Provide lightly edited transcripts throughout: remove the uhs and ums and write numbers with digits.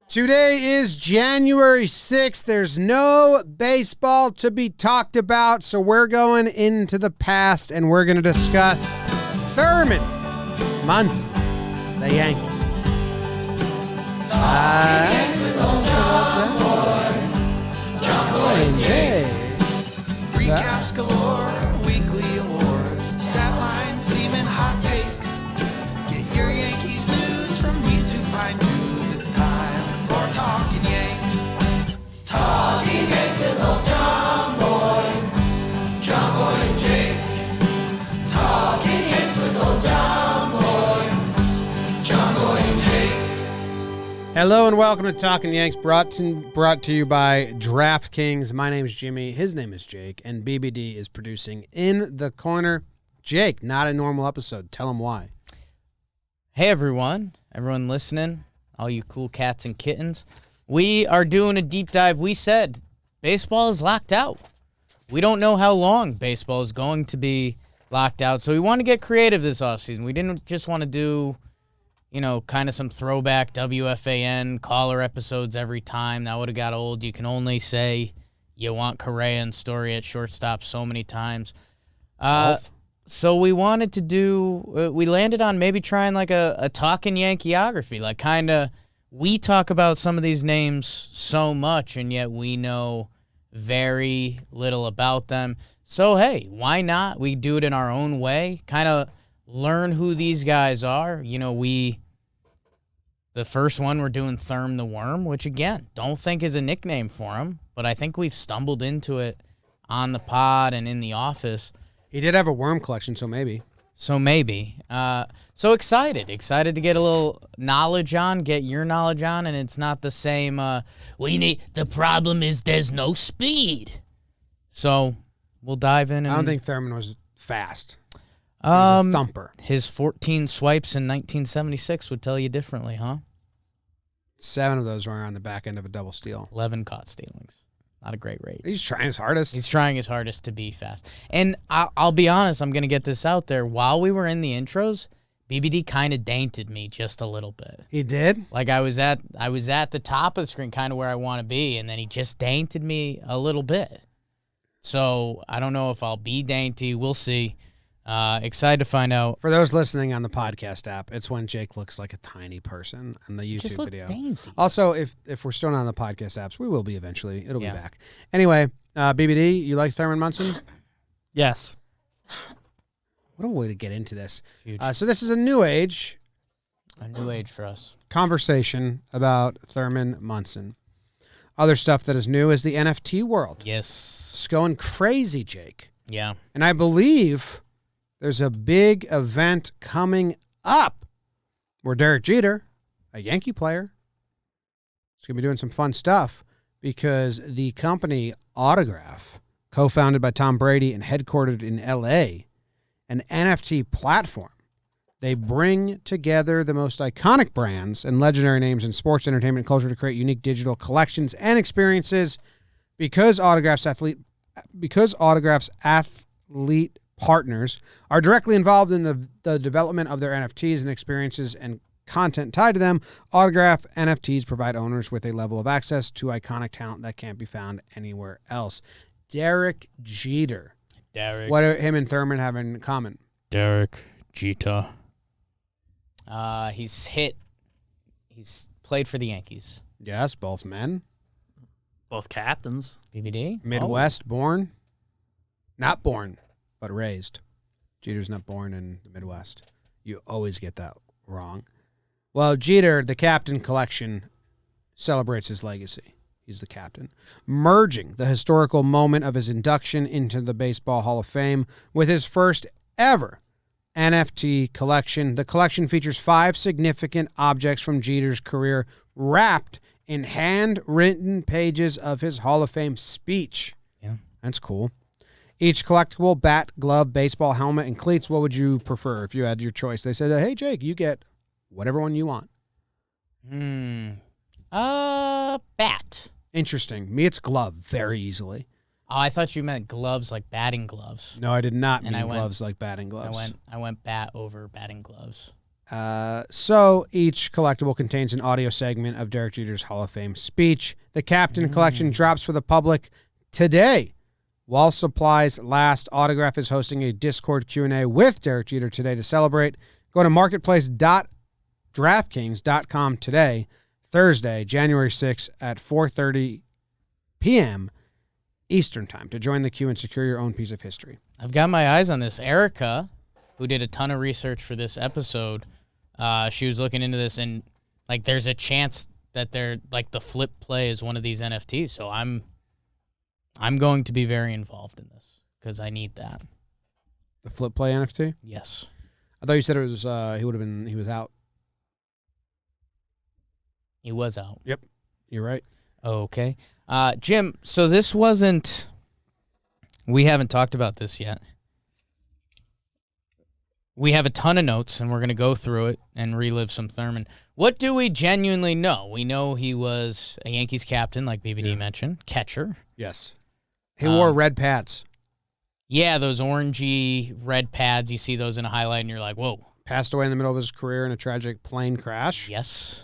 Today is January 6th. There's no baseball to be talked about, so we're going into the past and we're going to discuss Thurman Munson, the Yankee. Talking Yanks with old Jomboy and Jay. Recaps galore, weekly awards, stat lines, theme, and hot takes. Get your Yankees news from these two fine dudes. It's time for Talkin' Yanks. Talking Yanks with old Jomboy and Jake. Talking Yanks with old Jomboy and Jake. Hello and welcome to Talkin' Yanks, brought to you by DraftKings. My name is Jimmy, his name is Jake, and BBD is producing In the Corner. Jake, not a normal episode. Tell him why. Hey everyone listening, all you cool cats and kittens. We are doing a deep dive. We said baseball is locked out. We don't know how long baseball is going to be locked out, so we want to get creative this offseason. We didn't just want to do, kind of some throwback WFAN caller episodes every time. That would have got old. You can only say you want Correa and Story at shortstop so many times. So we wanted to do, we landed on maybe trying like a talking Yankeeography, like kind of, we talk about some of these names so much and yet we know very little about them. So hey, why not? We do it in our own way, kind of learn who these guys are. The first one we're doing Thurm the Worm, which again, don't think is a nickname for him, but I think we've stumbled into it on the pod and in the office. He did have a worm collection, so maybe. So excited to get a little knowledge on, get your knowledge on, and it's not the same, the problem is there's no speed. So we'll dive in. I don't think Thurman was fast. He was a thumper. His 14 swipes in 1976 would tell you differently, huh? 7 of those were on the back end of a double steal. 11 caught stealings. Not a great rate. He's trying his hardest. He's trying his hardest to be fast. And I'll be honest, I'm going to get this out there. While we were in the intros, BBD kind of dainted me just a little bit. He did? Like I was at the top of the screen, kind of where I want to be, and then he just dainted me a little bit. So I don't know if I'll be dainty. We'll see. Excited to find out. For those listening on the podcast app, it's when Jake looks like a tiny person in the YouTube video. Dainty. Also, if we're still not on the podcast apps, we will be eventually. It'll be back. Anyway, BBD, you like Thurman Munson? Yes. What a way to get into this. Huge. So this is a new age. A new age for us. Conversation about Thurman Munson. Other stuff that is new is the NFT world. Yes. It's going crazy, Jake. Yeah. And I believe there's a big event coming up where Derek Jeter, a Yankee player, is going to be doing some fun stuff because the company Autograph, co-founded by Tom Brady and headquartered in L.A., an NFT platform. They bring together the most iconic brands and legendary names in sports, entertainment, and culture to create unique digital collections and experiences because Autograph's athlete partners are directly involved in the development of their NFTs and experiences and content tied to them. Autograph NFTs provide owners with a level of access to iconic talent that can't be found anywhere else. Derek Jeter. What do him and Thurman have in common? Derek Jeter. He's played for the Yankees. Yes, both men. Both captains. BBD? Midwest born. Not born, but raised. Jeter's not born in the Midwest. You always get that wrong. Well, Jeter, the captain collection, celebrates his legacy. He's the captain. Merging the historical moment of his induction into the Baseball Hall of Fame with his first ever NFT collection. The collection features 5 significant objects from Jeter's career wrapped in handwritten pages of his Hall of Fame speech. Yeah. That's cool. Each collectible, bat, glove, baseball helmet, and cleats. What would you prefer if you had your choice? They said, hey, Jake, you get whatever one you want. Bat. Interesting. Me, it's glove very easily. Oh, I thought you meant gloves like batting gloves. No, I did not And mean I went- gloves like batting gloves. I went bat over batting gloves. So each collectible contains an audio segment of Derek Jeter's Hall of Fame speech. The Captain Collection drops for the public today. While supplies last, Autograph is hosting a Discord Q&A with Derek Jeter today to celebrate. Go to marketplace.draftkings.com today, Thursday, January 6th at 4:30 p.m. Eastern Time to join the queue and secure your own piece of history. I've got my eyes on this. Erica, who did a ton of research for this episode, she was looking into this, and like there's a chance that they're like the flip play is one of these NFTs. So I'm going to be very involved in this because I need that. The flip play NFT? Yes. I thought you said it was he was out. He was out. Yep. You're right. Okay. Jim, so this wasn't, we haven't talked about this yet. We have a ton of notes, and we're going to go through it and relive some Thurman. What do we genuinely know? We know he was a Yankees captain, like BBD mentioned, catcher. Yes. He wore red pads. Yeah, those orangey red pads. You see those in a highlight, and you're like, whoa. Passed away in the middle of his career in a tragic plane crash. Yes.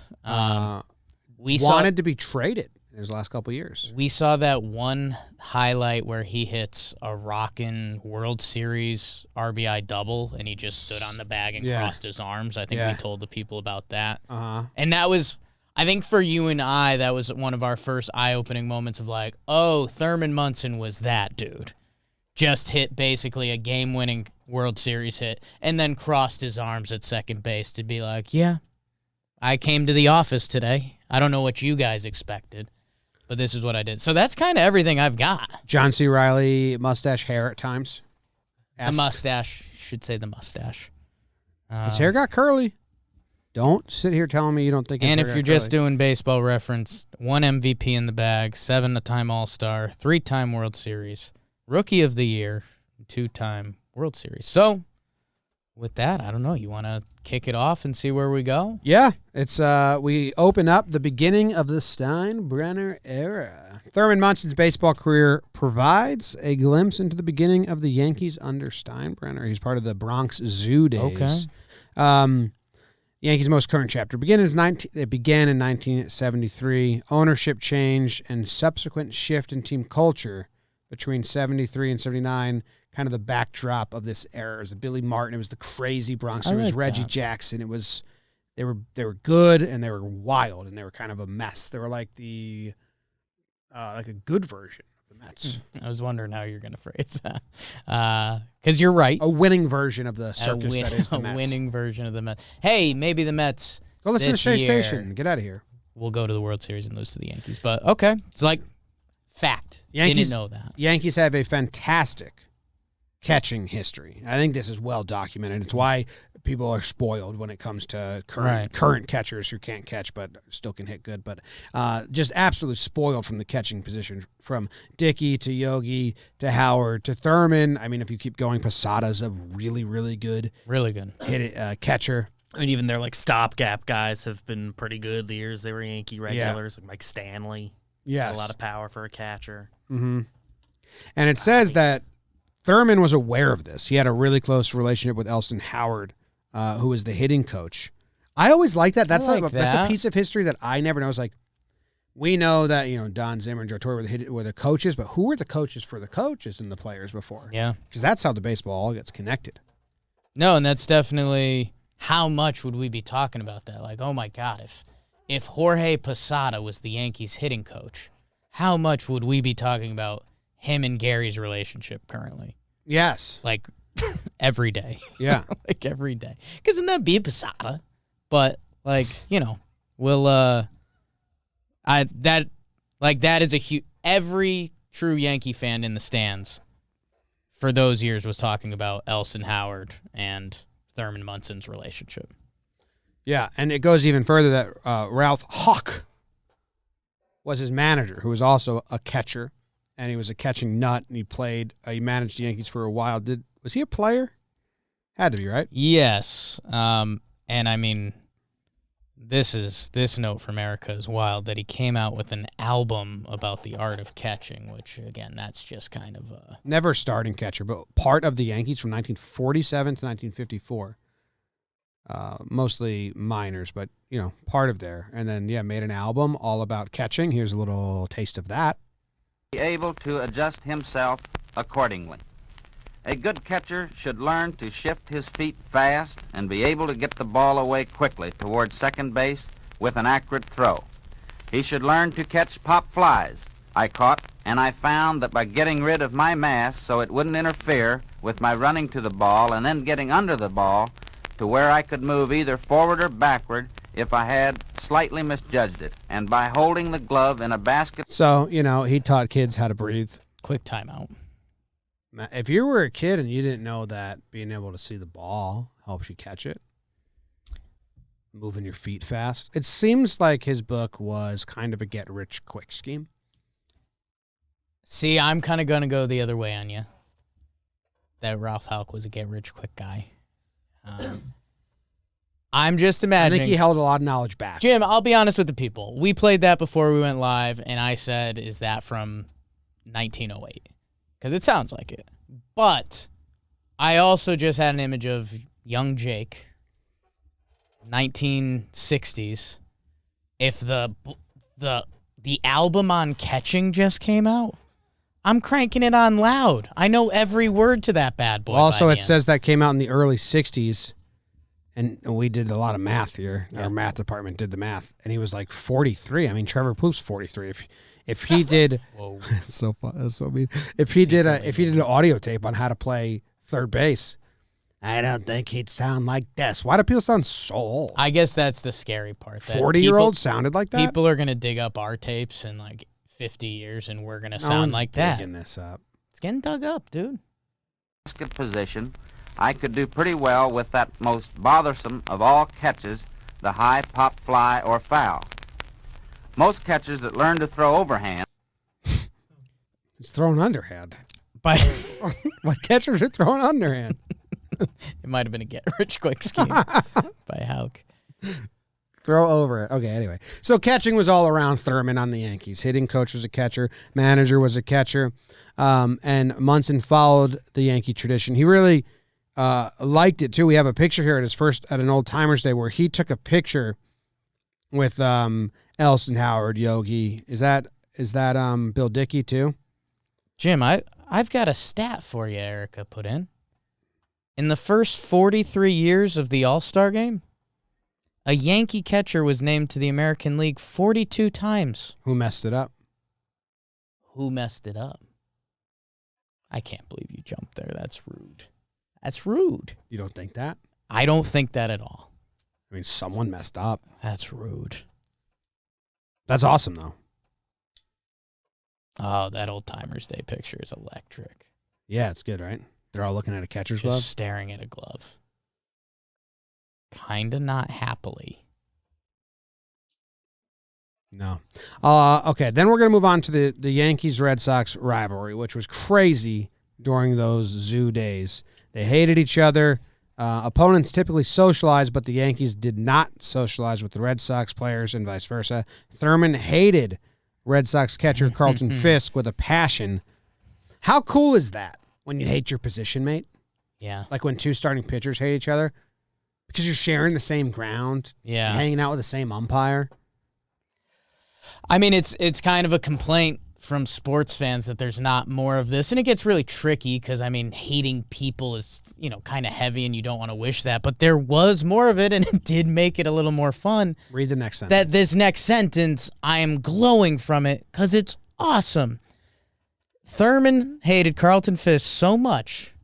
We wanted to be traded in his last couple of years. We saw that one highlight where he hits a rockin' World Series RBI double, and he just stood on the bag and crossed his arms. I think we told the people about that. And that was, I think for you and I, that was one of our first eye-opening moments of like, oh, Thurman Munson was that dude. Just hit basically a game-winning World Series hit and then crossed his arms at second base to be like, yeah, I came to the office today. I don't know what you guys expected, but this is what I did. So that's kind of everything I've got. John C. Reilly, mustache hair at times. The mustache. Should say the mustache. His hair got curly. Don't sit here telling me you don't think his And hair if you're got curly. just doing baseball reference, 1 MVP in the bag, 7-time All-Star, 3-time World Series, Rookie of the Year, 2-time World Series. So, with that, I don't know. You want to kick it off and see where we go? Yeah, it's we open up the beginning of the Steinbrenner era. Thurman Munson's baseball career provides a glimpse into the beginning of the Yankees under Steinbrenner. He's part of the Bronx Zoo days. Okay. Yankees' most current chapter began in 1973. Ownership change and subsequent shift in team culture between 73 and 79, kind of the backdrop of this era. It was Billy Martin. It was the crazy Bronx. It was Reggie Jackson. It was they were good and they were wild and they were kind of a mess. They were like the like a good version of the Mets. I was wondering how you're going to phrase that because you're right. A winning version of the circus that is the Mets. A winning version of the Mets. Hey, maybe the Mets. Go listen to Shea year, Station. Get out of here. We'll go to the World Series and lose to the Yankees. But okay, it's like fact. Yankees, didn't know that. Yankees have a fantastic catching history. I think this is well documented. It's why people are spoiled when it comes to current catchers who can't catch but still can hit good. But just absolutely spoiled from the catching position, from Dickey to Yogi to Howard to Thurman. I mean, if you keep going, Posada's a really, really good catcher. I mean, even their like stopgap guys have been pretty good the years they were Yankee regulars, like Mike Stanley. Yes. A lot of power for a catcher. Mm-hmm. And it says that Thurman was aware of this. He had a really close relationship with Elston Howard, who was the hitting coach. I always like that. That's that's a piece of history that I never know. It's like, we know that, Don Zimmer and Joe Torre were the coaches, but who were the coaches for the coaches and the players before? Yeah. Because that's how the baseball all gets connected. No, and that's definitely how much would we be talking about that? Like, oh my God, if Jorge Posada was the Yankees hitting coach, how much would we be talking about him and Gary's relationship currently? Yes. Like, every day. Yeah. Like, every day. Because then that'd be Posada. But, like, we'll, that is a huge, every true Yankee fan in the stands for those years was talking about Elston Howard and Thurman Munson's relationship. Yeah, and it goes even further that Ralph Hawk was his manager, who was also a catcher, and he was a catching nut, and he managed the Yankees for a while. Was he a player? Had to be, right? Yes. And I mean, this note from Erica is wild, that he came out with an album about the art of catching, which, again, that's just kind of a... Never starting catcher, but part of the Yankees from 1947 to 1954. mostly minors, but, part of there. And then, made an album all about catching. Here's a little taste of that. Be able to adjust himself accordingly. A good catcher should learn to shift his feet fast and be able to get the ball away quickly towards second base with an accurate throw. He should learn to catch pop flies. I caught, and I found that by getting rid of my mass so it wouldn't interfere with my running to the ball and then getting under the ball to where I could move either forward or backward if I had slightly misjudged it, and by holding the glove in a basket. So, he taught kids how to breathe. Quick timeout. If you were a kid and you didn't know that being able to see the ball helps you catch it, moving your feet fast, it seems like his book was kind of a get-rich-quick scheme. See, I'm kind of going to go the other way on you. That Ralph Houck was a get-rich-quick guy. I'm just imagining. I think he held a lot of knowledge back. Jim, I'll be honest with the people. We played that before we went live, and I said, is that from 1908? Because it sounds like it. But I also just had an image of young Jake, 1960s. If the album on catching just came out, I'm cranking it on loud. I know every word to that bad boy. Well, also, it says that came out in the early 60s, and we did a lot of math here. Yeah. Our math department did the math, and he was like 43. I mean, Trevor Plouffe 43. If he did, Whoa. it's so fun. That's so mean. If he did an audio tape on how to play third base, I don't think he'd sound like this. Why do people sound so old? I guess that's the scary part. 40-year-olds sounded like that? People are going to dig up our tapes in like 50 years, and we're going to sound like that. Digging this up. It's getting dug up, dude. Basket position, I could do pretty well with that most bothersome of all catches, the high pop fly or foul. Most catchers that learn to throw overhand. He's throwing underhand. But What catchers are throwing underhand? it might have been a get-rich-quick scheme by Houck. Throw over it. Okay, anyway. So catching was all around Thurman on the Yankees. Hitting coach was a catcher. Manager was a catcher. And Munson followed the Yankee tradition. He really liked it, too. We have a picture here at an Old Timers Day where he took a picture with Elson Howard, Yogi. Is that Bill Dickey, too? Jim, I've got a stat for you Erica put in. In the first 43 years of the All-Star game, a Yankee catcher was named to the American League 42 times. Who messed it up? Who messed it up? I can't believe you jumped there. That's rude. That's rude. You don't think that? I don't think that at all. I mean, someone messed up. That's rude. That's awesome, though. Oh, that Old Timers Day picture is electric. Yeah, it's good, right? They're all looking at a catcher's Just glove. staring at a glove. Kinda not happily. No. Okay, then we're going to move on to the Yankees Red Sox rivalry, which was crazy during those zoo days. They hated each other. Opponents typically socialized, but the Yankees did not socialize with the Red Sox players and vice versa. Thurman hated Red Sox catcher Carlton Fisk with a passion. How cool is that when you hate your position mate? Yeah. Like when two starting pitchers hate each other? Because you're sharing the same ground. Yeah. You're hanging out with the same umpire. I mean, it's kind of a complaint from sports fans that there's not more of this. And it gets really tricky because, I mean, hating people is, kind of heavy and you don't want to wish that. But there was more of it, and it did make it a little more fun. Read the next sentence. That this next sentence, I am glowing from it because it's awesome. Thurman hated Carlton Fisk so much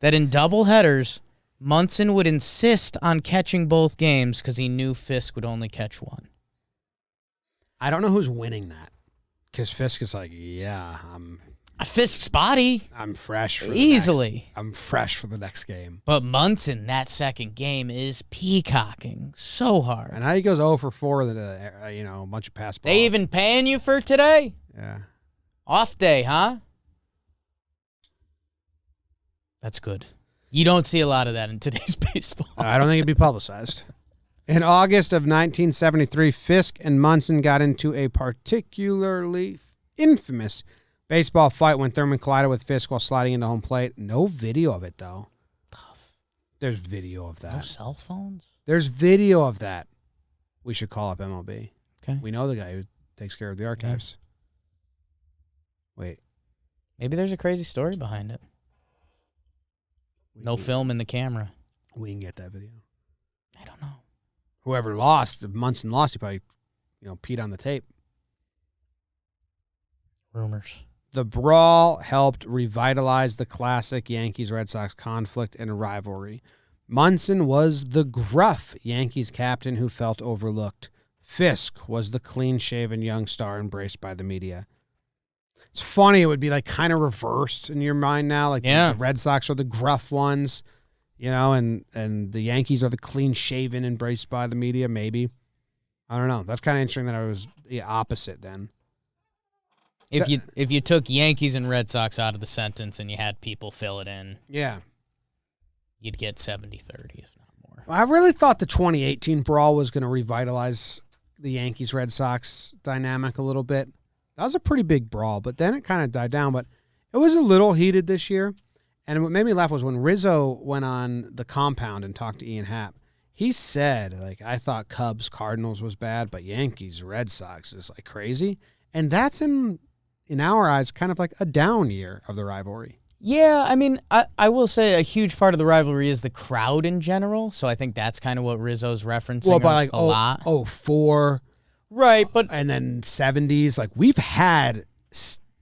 that in doubleheaders, Munson would insist on catching both games because he knew Fisk would only catch one. I don't know who's winning that. Because Fisk is like, yeah, Fisk's body. I'm fresh for Easily. I'm fresh for the next game. But Munson, that second game, is peacocking so hard. And how he goes 0 for 4 with a bunch of pass balls. They even paying you for today? Yeah. Off day, huh? That's good. You don't see a lot of that in today's baseball. I don't think it'd be publicized. In August of 1973, Fisk and Munson got into a particularly infamous baseball fight when Thurman collided with Fisk while sliding into home plate. No video of it, though. Tough. There's video of No that. cell phones? There's video of that. We should call up MLB. Okay. We know the guy who takes care of the archives. Wait. Maybe there's a crazy story behind it. No film in the camera. We can get that video. I don't know. Whoever lost, if Munson lost, he probably, peed on the tape. Rumors. The brawl helped revitalize the classic Yankees Red Sox conflict and rivalry. Munson was the gruff Yankees captain who felt overlooked. Fisk was the clean-shaven young star embraced by the media. It's funny, it would be like kind of reversed in your mind now. Like the Red Sox are the gruff ones, and the Yankees are the clean-shaven embraced by the media, maybe. I don't know. That's kind of interesting that I was the opposite then. If you took Yankees and Red Sox out of the sentence and you had people fill it in, Yeah. you'd get 70-30, if not more. I really thought the 2018 brawl was going to revitalize the Yankees-Red Sox dynamic a little bit. That was a pretty big brawl, but then it kind of died down. But it was a little heated this year. And what made me laugh was when Rizzo went on the compound and talked to Ian Happ. He said, I thought Cubs-Cardinals was bad, but Yankees-Red Sox is, crazy. And that's, in our eyes, kind of like a down year of the rivalry. Yeah, I mean, I will say a huge part of the rivalry is the crowd in general. So I think that's kind of what Rizzo's referencing a lot. 04. Right, but and then 70s. We've had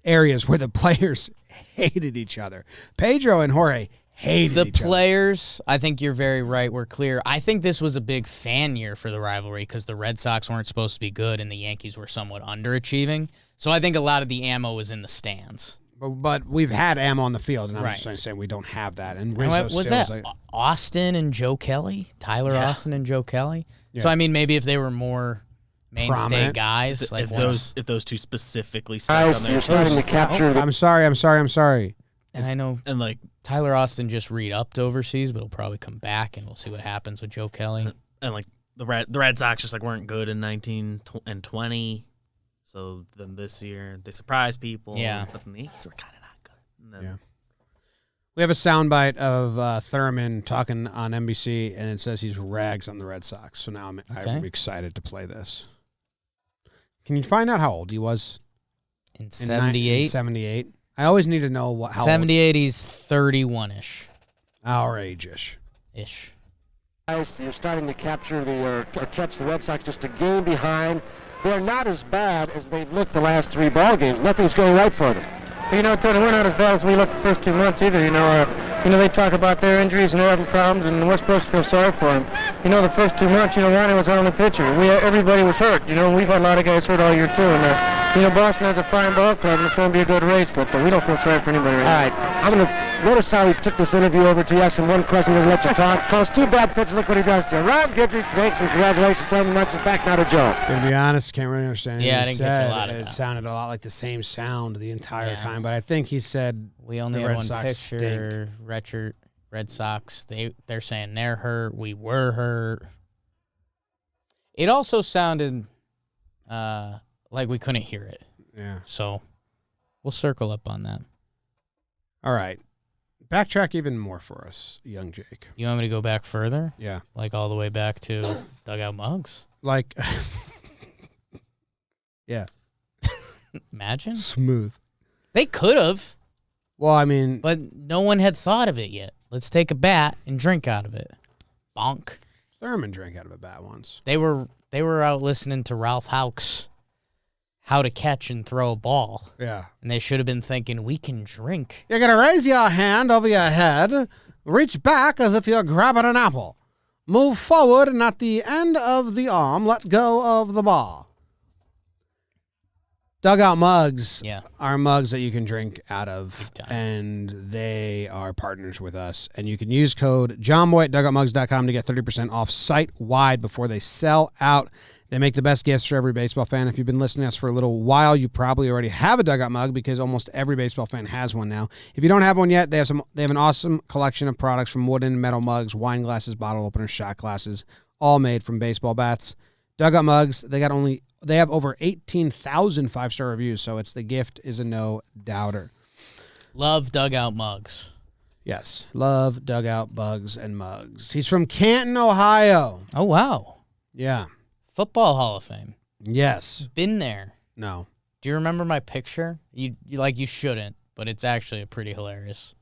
areas where the players hated each other. Pedro and Jorge hated each other. The players, I think you're very right, were clear. I think this was a big fan year for the rivalry because the Red Sox weren't supposed to be good and the Yankees were somewhat underachieving. So I think a lot of the ammo was in the stands. But we've had ammo on the field, and I'm Right. just saying we don't have that. And Rizzo Was still that Austin and Joe Kelly? Tyler Austin and Joe Kelly? Yeah. So, I mean, maybe if they were more mainstay Prominent. guys. If those two specifically stuck on their You're starting to capture the I'm sorry. And I know and Tyler Austin just re-upped overseas, but he'll probably come back, and we'll see what happens with Joe Kelly. and the Red Sox just weren't good in 19 and 20. So then this year they surprised people. Yeah. But then the Yankees were kind of not good. And then, Yeah. We have a soundbite of Thurman talking on NBC, and it says he's rags on the Red Sox. So now I'm excited to play this. Can you find out how old he was? In 78? 78. I always need to know how 78, he's 31-ish. Our age-ish. Ish. You're starting to capture or catch the Red Sox just a game behind. They're not as bad as they've looked the last three ball games. Nothing's going right for them. Tony, we're not as bad as we looked the first 2 months either. They talk about their injuries and they're having problems, and we're supposed to feel sorry for them. The first 2 months, Ronnie was our only pitcher. Everybody was hurt. We've had a lot of guys hurt all year too. And Boston has a fine ball club, and it's going to be a good race, but we don't feel sorry for anybody. All right, I'm going to notice how he took this interview over to us, and one question doesn't let you talk. Calls two bad pitches. Look what he does to Rob Guidry. Thanks and congratulations, Thurman Munson. Back now to Joe. To be honest, can't really understand. Yeah, anything I he didn't catch a said. lot of It that. sounded a lot like the same sound the entire Yeah. time, but I think he said We only the had Red one Sox picture. Red Sox, they're saying they're hurt. We were hurt. It also sounded like we couldn't hear it. Yeah. So we'll circle up on that. All right. Backtrack even more for us, young Jake. You want me to go back further? Yeah. Like all the way back to Dugout Mugs? Like, yeah. Imagine. Smooth. They could have, Well, I mean, but no one had thought of it yet. Let's take a bat and drink out of it. Bonk. Thurman drank out of a bat once. They were out listening to Ralph Houck's How to Catch and Throw a Ball, Yeah. and they should have been thinking, we can drink. You're going to raise your hand over your head, reach back as if you're grabbing an apple. Move forward, and at the end of the arm, let go of the ball. Dugout Mugs Yeah. are mugs that you can drink out of, Big time. and they are partners with us. And you can use code Jomboy at dugoutmugs.com to get 30% off site-wide before they sell out. They make the best gifts for every baseball fan. If you've been listening to us for a little while, you probably already have a Dugout Mug because almost every baseball fan has one now. If you don't have one yet, they have an awesome collection of products from wooden and metal mugs, wine glasses, bottle openers, shot glasses, all made from baseball bats. Dugout Mugs, they have over 18,000 five-star reviews, so the gift is a no-doubter. Love Dugout Mugs. Yes. Love, dugout, bugs, and mugs. He's from Canton, Ohio. Oh, wow. Yeah. Football Hall of Fame. Yes. Been there. No. Do you remember my picture? You shouldn't, but it's actually pretty hilarious.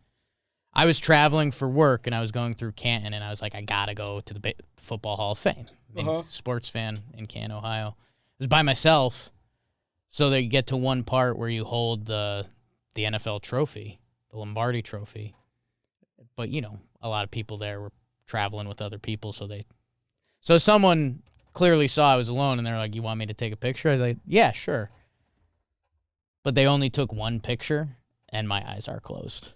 I was traveling for work, and I was going through Canton, and I was like, I got to go to the Football Hall of Fame. Big sports fan in Canton, Ohio. I was by myself, so they get to one part where you hold the NFL trophy, the Lombardi trophy. But, a lot of people there were traveling with other people, so someone clearly saw I was alone, and they're like, you want me to take a picture? I was like, yeah, sure. But they only took one picture, and my eyes are closed.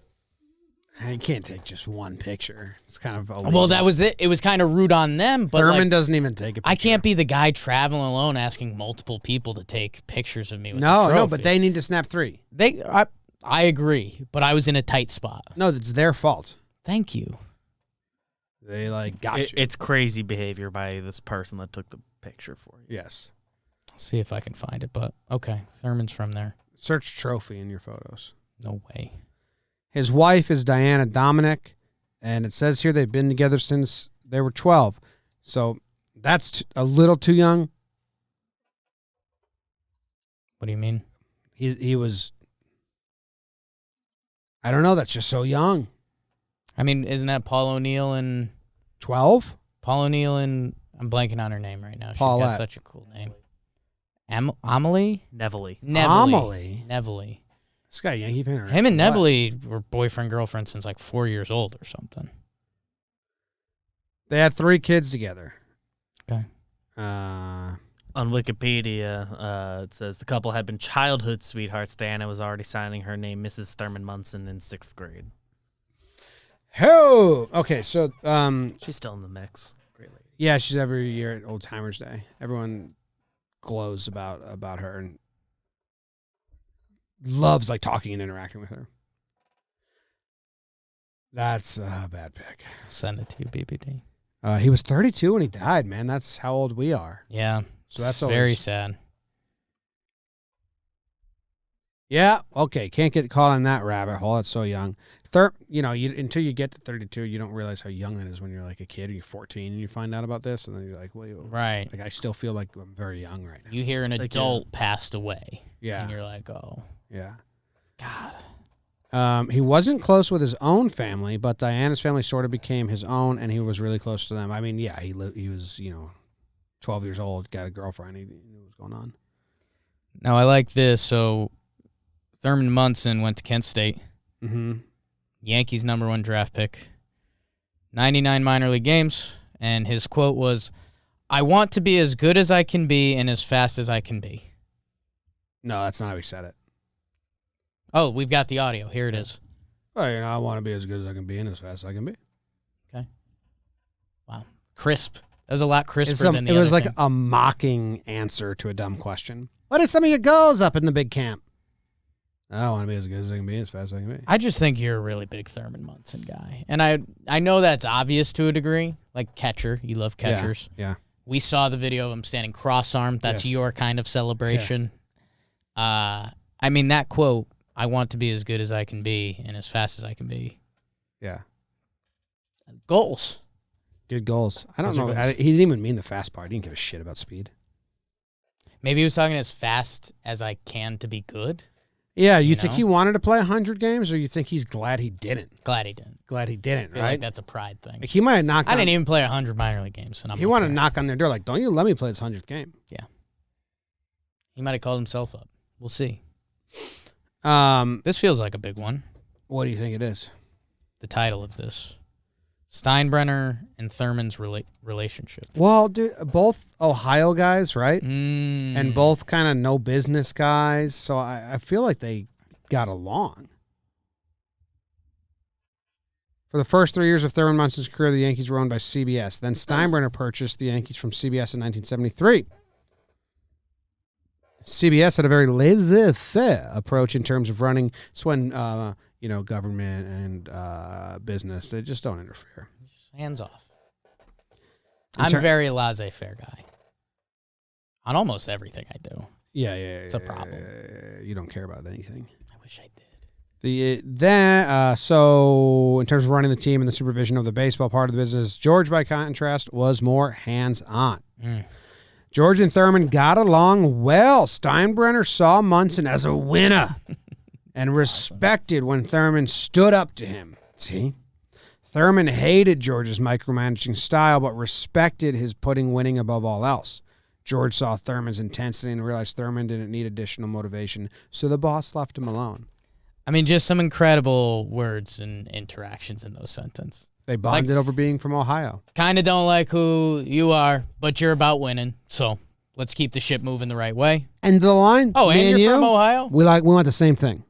You can't take just one picture. It's kind of illegal. Well, that was it. It was kind of rude on them. But Thurman doesn't even take a picture. I can't be the guy traveling alone asking multiple people to take pictures of me with the No, trophy. but they need to snap 3. I agree, but I was in a tight spot. No, it's their fault. Thank you. They, got you. It's crazy behavior by this person that took the picture for you. Yes. I'll see if I can find it, but okay. Thurman's from there. Search trophy in your photos. No way. His wife is Diana Dominic, and it says here they've been together since they were 12. So that's a little too young. What do you mean? He was, I don't know, that's just so young. I mean, isn't that Paul O'Neill and 12? Paul O'Neill and I'm blanking on her name right now. She's Paulette. got such a cool name. Amelie? Neville. Amelie? Neville. This guy, Yankee fan. Or Him and what? Neville were boyfriend girlfriend since 4 years old or something. They had 3 kids together. Okay. On Wikipedia, it says the couple had been childhood sweethearts. Diana was already signing her name Mrs. Thurman Munson in 6th grade. Oh, okay. So, She's still in the mix. Great lady. yeah, she's every year at Old Timers Day. Everyone glows about her and loves talking and interacting with her. That's a bad pick. Send it to you, BBD. He was 32 when he died, man. That's how old we are. Yeah. So that's very always sad. Yeah, okay. Can't get caught on that rabbit hole. It's so young. Until you get to 32, you don't realize how young that is when you're a kid or you're 14 and you find out about this, and then you're like, well, right. I still feel like I'm very young right now. You hear an adult passed away. Yeah. And you're like, oh. Yeah. God. He wasn't close with his own family, but Diana's family sort of became his own, and he was really close to them. I mean, yeah, he was, 12 years old, got a girlfriend. He knew what was going on. Now, I like this. So, Thurman Munson went to Kent State. Mm-hmm. Yankees #1 draft pick. 99 minor league games. And his quote was, I want to be as good as I can be and as fast as I can be. No, that's not how he said it. Oh, we've got the audio. Here it is. Oh, I want to be as good as I can be and as fast as I can be. Okay. Wow. Crisp. That was a lot crisper than the It was other like thing. a mocking answer to a dumb question. What are some of your goals up in the big camp? I want to be as good as I can be, as fast as I can be. I just think you're a really big Thurman Munson guy. And I know that's obvious to a degree. Like catcher. You love catchers. Yeah. We saw the video of him standing cross-armed. That's Yes. your kind of celebration. I mean, that quote, I want to be as good as I can be and as fast as I can be. Yeah. Goals. Good goals. I don't Those are know. goals. He didn't even mean the fast part. He didn't give a shit about speed. Maybe he was talking as fast as I can to be good. Yeah, you You think know? he wanted to play 100 games, or you think he's glad he didn't? Glad he didn't. Glad he didn't, I feel right? like that's a pride thing. He might have knocked I on... didn't even play 100 minor league games. And I'm He wanted to okay. knock on their door, don't you let me play this 100th game? He might have called himself up. We'll see. What This feels like a big one. do you think it is? The title of this. Steinbrenner and Thurman's relationship. Well, dude, both Ohio guys, right? Mm. And both kind of no business guys, so I feel like they got along. For the first 3 years of Thurman Munson's career, the Yankees were owned by CBS. Then Steinbrenner purchased the Yankees from CBS in 1973. CBS had a very laissez-faire approach in terms of running. It's when, government and business, they just don't interfere. Hands off. I'm a very laissez-faire guy. On almost everything I do. Yeah. It's a problem. You don't care about anything. I wish I did. So in terms of running the team and the supervision of the baseball part of the business, George, by contrast, was more hands-on. George and Thurman got along well. Steinbrenner saw Munson as a winner and respected when Thurman stood up to him. See? Thurman hated George's micromanaging style, but respected his putting winning above all else. George saw Thurman's intensity and realized Thurman didn't need additional motivation, so the boss left him alone. I mean, just some incredible words and interactions in those sentences. They bonded over being from Ohio. Kind of don't like who you are, but you're about winning, so let's keep the ship moving the right way. And the line, oh, me and you're you, from Ohio? We want the same thing.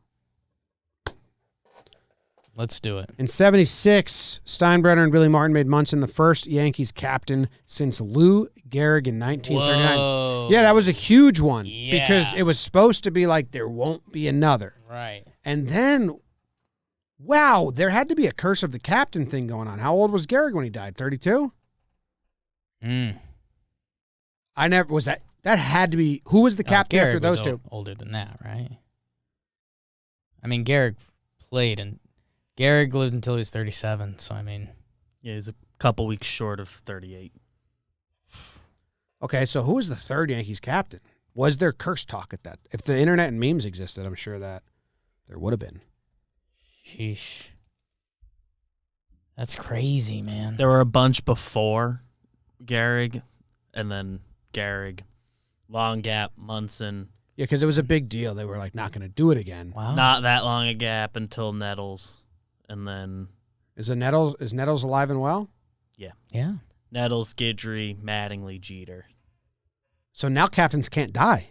Let's do it. In 76, Steinbrenner and Billy Martin made Munson the first Yankees captain since Lou Gehrig in 1939. Whoa. Yeah, that was a huge one Yeah. because it was supposed to be like there won't be another. Right. And then, wow, there had to be a curse of the captain thing going on. How old was Gehrig when he died? 32? I never was that. That had to be. Who was the captain after those two? Older than that, right? I mean, Gehrig played, and Gehrig lived until he was 37. So I mean, Yeah, he's a couple weeks short of 38. Okay, so who was the third Yankees captain? Was there curse talk at that? If the internet and memes existed, I'm sure that there would have been. sheesh, that's crazy, man. There were a bunch before Gehrig, and then Gehrig, long gap, Munson. Yeah, because it was a big deal. They were like not going to do it again. Wow. Not that long a gap until Nettles, and then Is Nettles alive and well? Yeah. Nettles, Guidry, Mattingly, Jeter. So now captains can't die.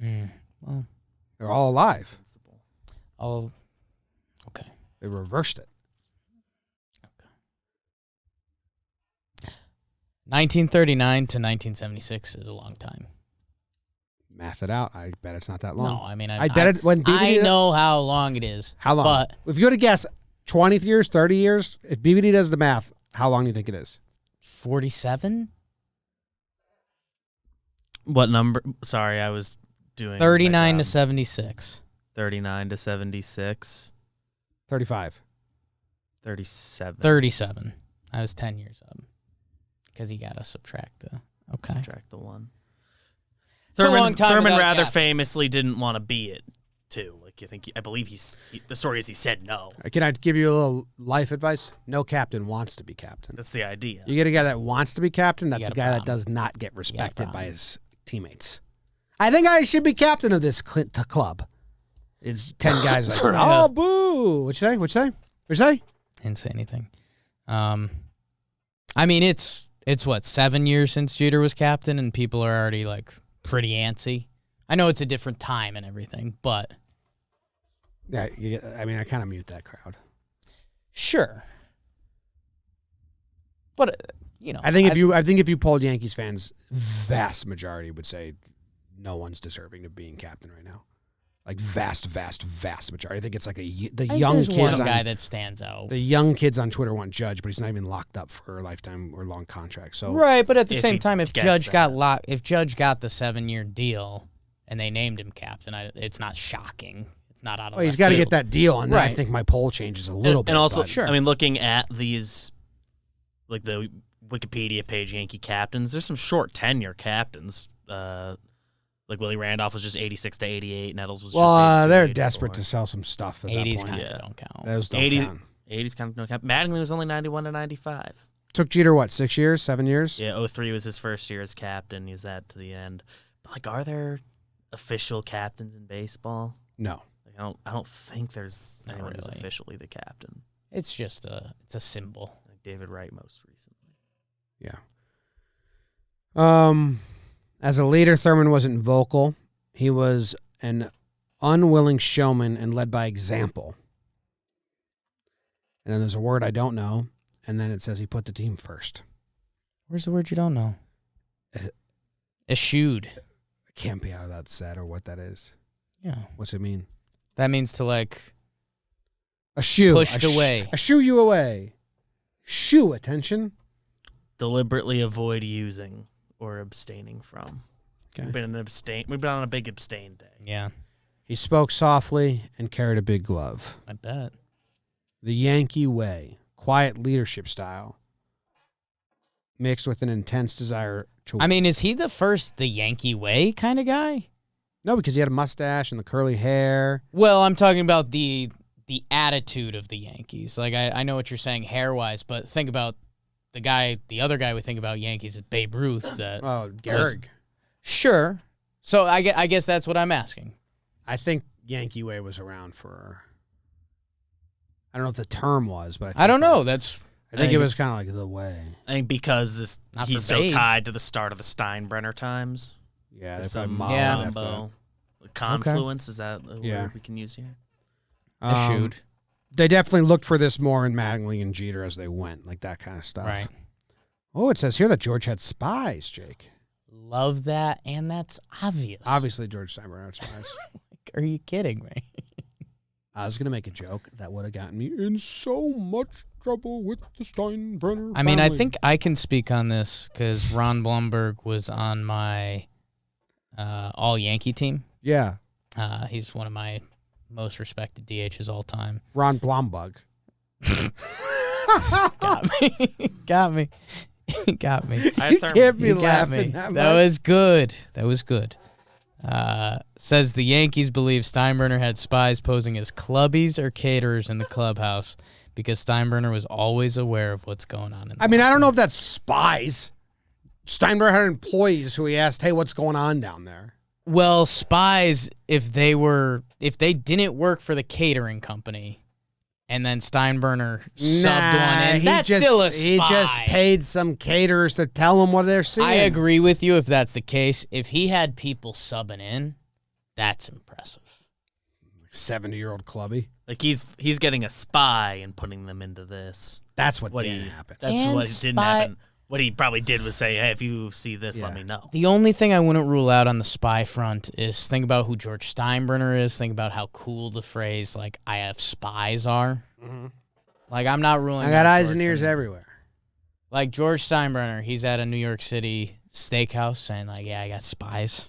Well, They're all alive. okay. They reversed it. 1939 to 1976 is a long time. Math it out. I bet it's not that long. No, I mean, I bet it when I BBD know how long it is. How long? But If you were to guess 20 years, 30 years, if BBD does the math, how long do you think it is? 47? What number? Sorry, I was doing 39 my to job. 76. 39 to 76. 35. 37. 37. I was 10 years up. Because you got to subtract the... Okay. Subtract the one. It's a long time Thurman without a rather cap. famously didn't want to be it, too. Like, I believe the story is he said no. Can I give you a little life advice? No captain wants to be captain. That's the idea. You get a guy that wants to be captain, that's got a a guy that problem. does not get respected by problem. his teammates. I think I should be captain of this club. It's 10 guys like, oh, boo. What'd you say? What'd you say? Didn't say anything. I mean, it's what, 7 years since Jeter was captain, and people are already, like, pretty antsy. I know it's a different time and everything, but... Yeah, I mean, I kind of mute that crowd. Sure. But, I think if you polled Yankees fans, vast majority would say no one's deserving of being captain right now. Like vast majority. I think it's like the young there's kids. one guy that stands out. The young kids on Twitter want Judge, but he's not even locked up for a lifetime or long contract. So Right, but at the If same he time, if gets Judge that. if Judge got the 7-year deal and they named him captain, it's not shocking. It's not out of he's left got to field. get that deal, and then I Right. think my poll changes a little bit. And also, but- Sure. I mean, looking at these, like the Wikipedia page, Yankee captains, there's some short tenure captains. Like Willie Randolph was just 86 to 88. Nettles was well, just 82 they're to 84. desperate to sell some stuff at 80s that point. kind Yeah. of don't count. Those don't 80s, count. 80s kind of no cap. Mattingly was only 91 to 95. Took Jeter, what, 6 years, 7 years? Yeah, 03 was his first year as captain. He was that to the end. But like, are there official captains in baseball? No. Like, I don't think there's Not anyone who's really. officially the captain. It's just it's a symbol. Like David Wright most recently. Yeah. As a leader, Thurman wasn't vocal. He was an unwilling showman and led by example. And then there's a word I don't know, and then it says he put the team first. Where's the word you don't know? Eschewed. I can't be how that's said or what that is. Yeah. What's it mean? That means to, like, A shoe. Pushed away. A shoo you away. Shoo attention. Deliberately avoid using or abstaining from. Okay. We've been on a big abstain day. yeah. He spoke softly and carried a big glove. I bet. The Yankee way, quiet leadership style, mixed with an intense desire to... I mean, is he the Yankee way kind of guy? No, because he had a mustache and the curly hair. Well, I'm talking about the attitude of the Yankees. Like, I know what you're saying hair-wise, but think about the other guy we think about Yankees is Babe Ruth. Oh, Gehrig. Sure. So I guess that's what I'm asking. I think Yankee way was around for... I don't know what the term was, but I don't know. I think it was kind of like the way. I think because Not he's for so Babe. tied to the start of the Steinbrenner times. Yeah, There's they probably some modeled Yeah. it after that. combo. Confluence, is that a Yeah. word we can use here? Shoot. They definitely looked for this more in Mattingly and Jeter as they went, like that kind of stuff. Right. Oh, it says here that George had spies, Jake. Love that, and that's obvious. Obviously, George Steinbrenner had spies. Are you kidding me? I was going to make a joke that would have gotten me in so much trouble with the Steinbrenner I mean, I family. think I can speak on this because Ron Blumberg was on my all-Yankee team. Yeah, He's one of my most respected DHs all time. Ron Blomberg. Got me. Got me. Got me. You can't be You got laughing me. that That much. was good. That was good. Says the Yankees believe Steinbrenner had spies posing as clubbies or caterers in the clubhouse because Steinbrenner was always aware of what's going on. I mean, I don't know if that's spies. Steinbrenner had employees who he asked, hey, what's going on down there? Well, spies, if they didn't work for the catering company and then Steinbrenner subbed one in, that's still a spy. He just paid some caterers to tell him what they're seeing. I agree with you if that's the case. If he had people subbing in, that's impressive. 70-year-old clubby. Like he's getting a spy and putting them into this. That's what What didn't he happen. That's And what didn't spy- happen. What he probably did was say, "Hey, if you see this, let Yeah. me know." The only thing I wouldn't rule out on the spy front is think about who George Steinbrenner is. Think about how cool the phrase, like, I have spies are. Mhm. Like, I'm not ruling I got out eyes George and ears from- everywhere. Like, George Steinbrenner, he's at a New York City steakhouse saying, like, yeah, I got spies.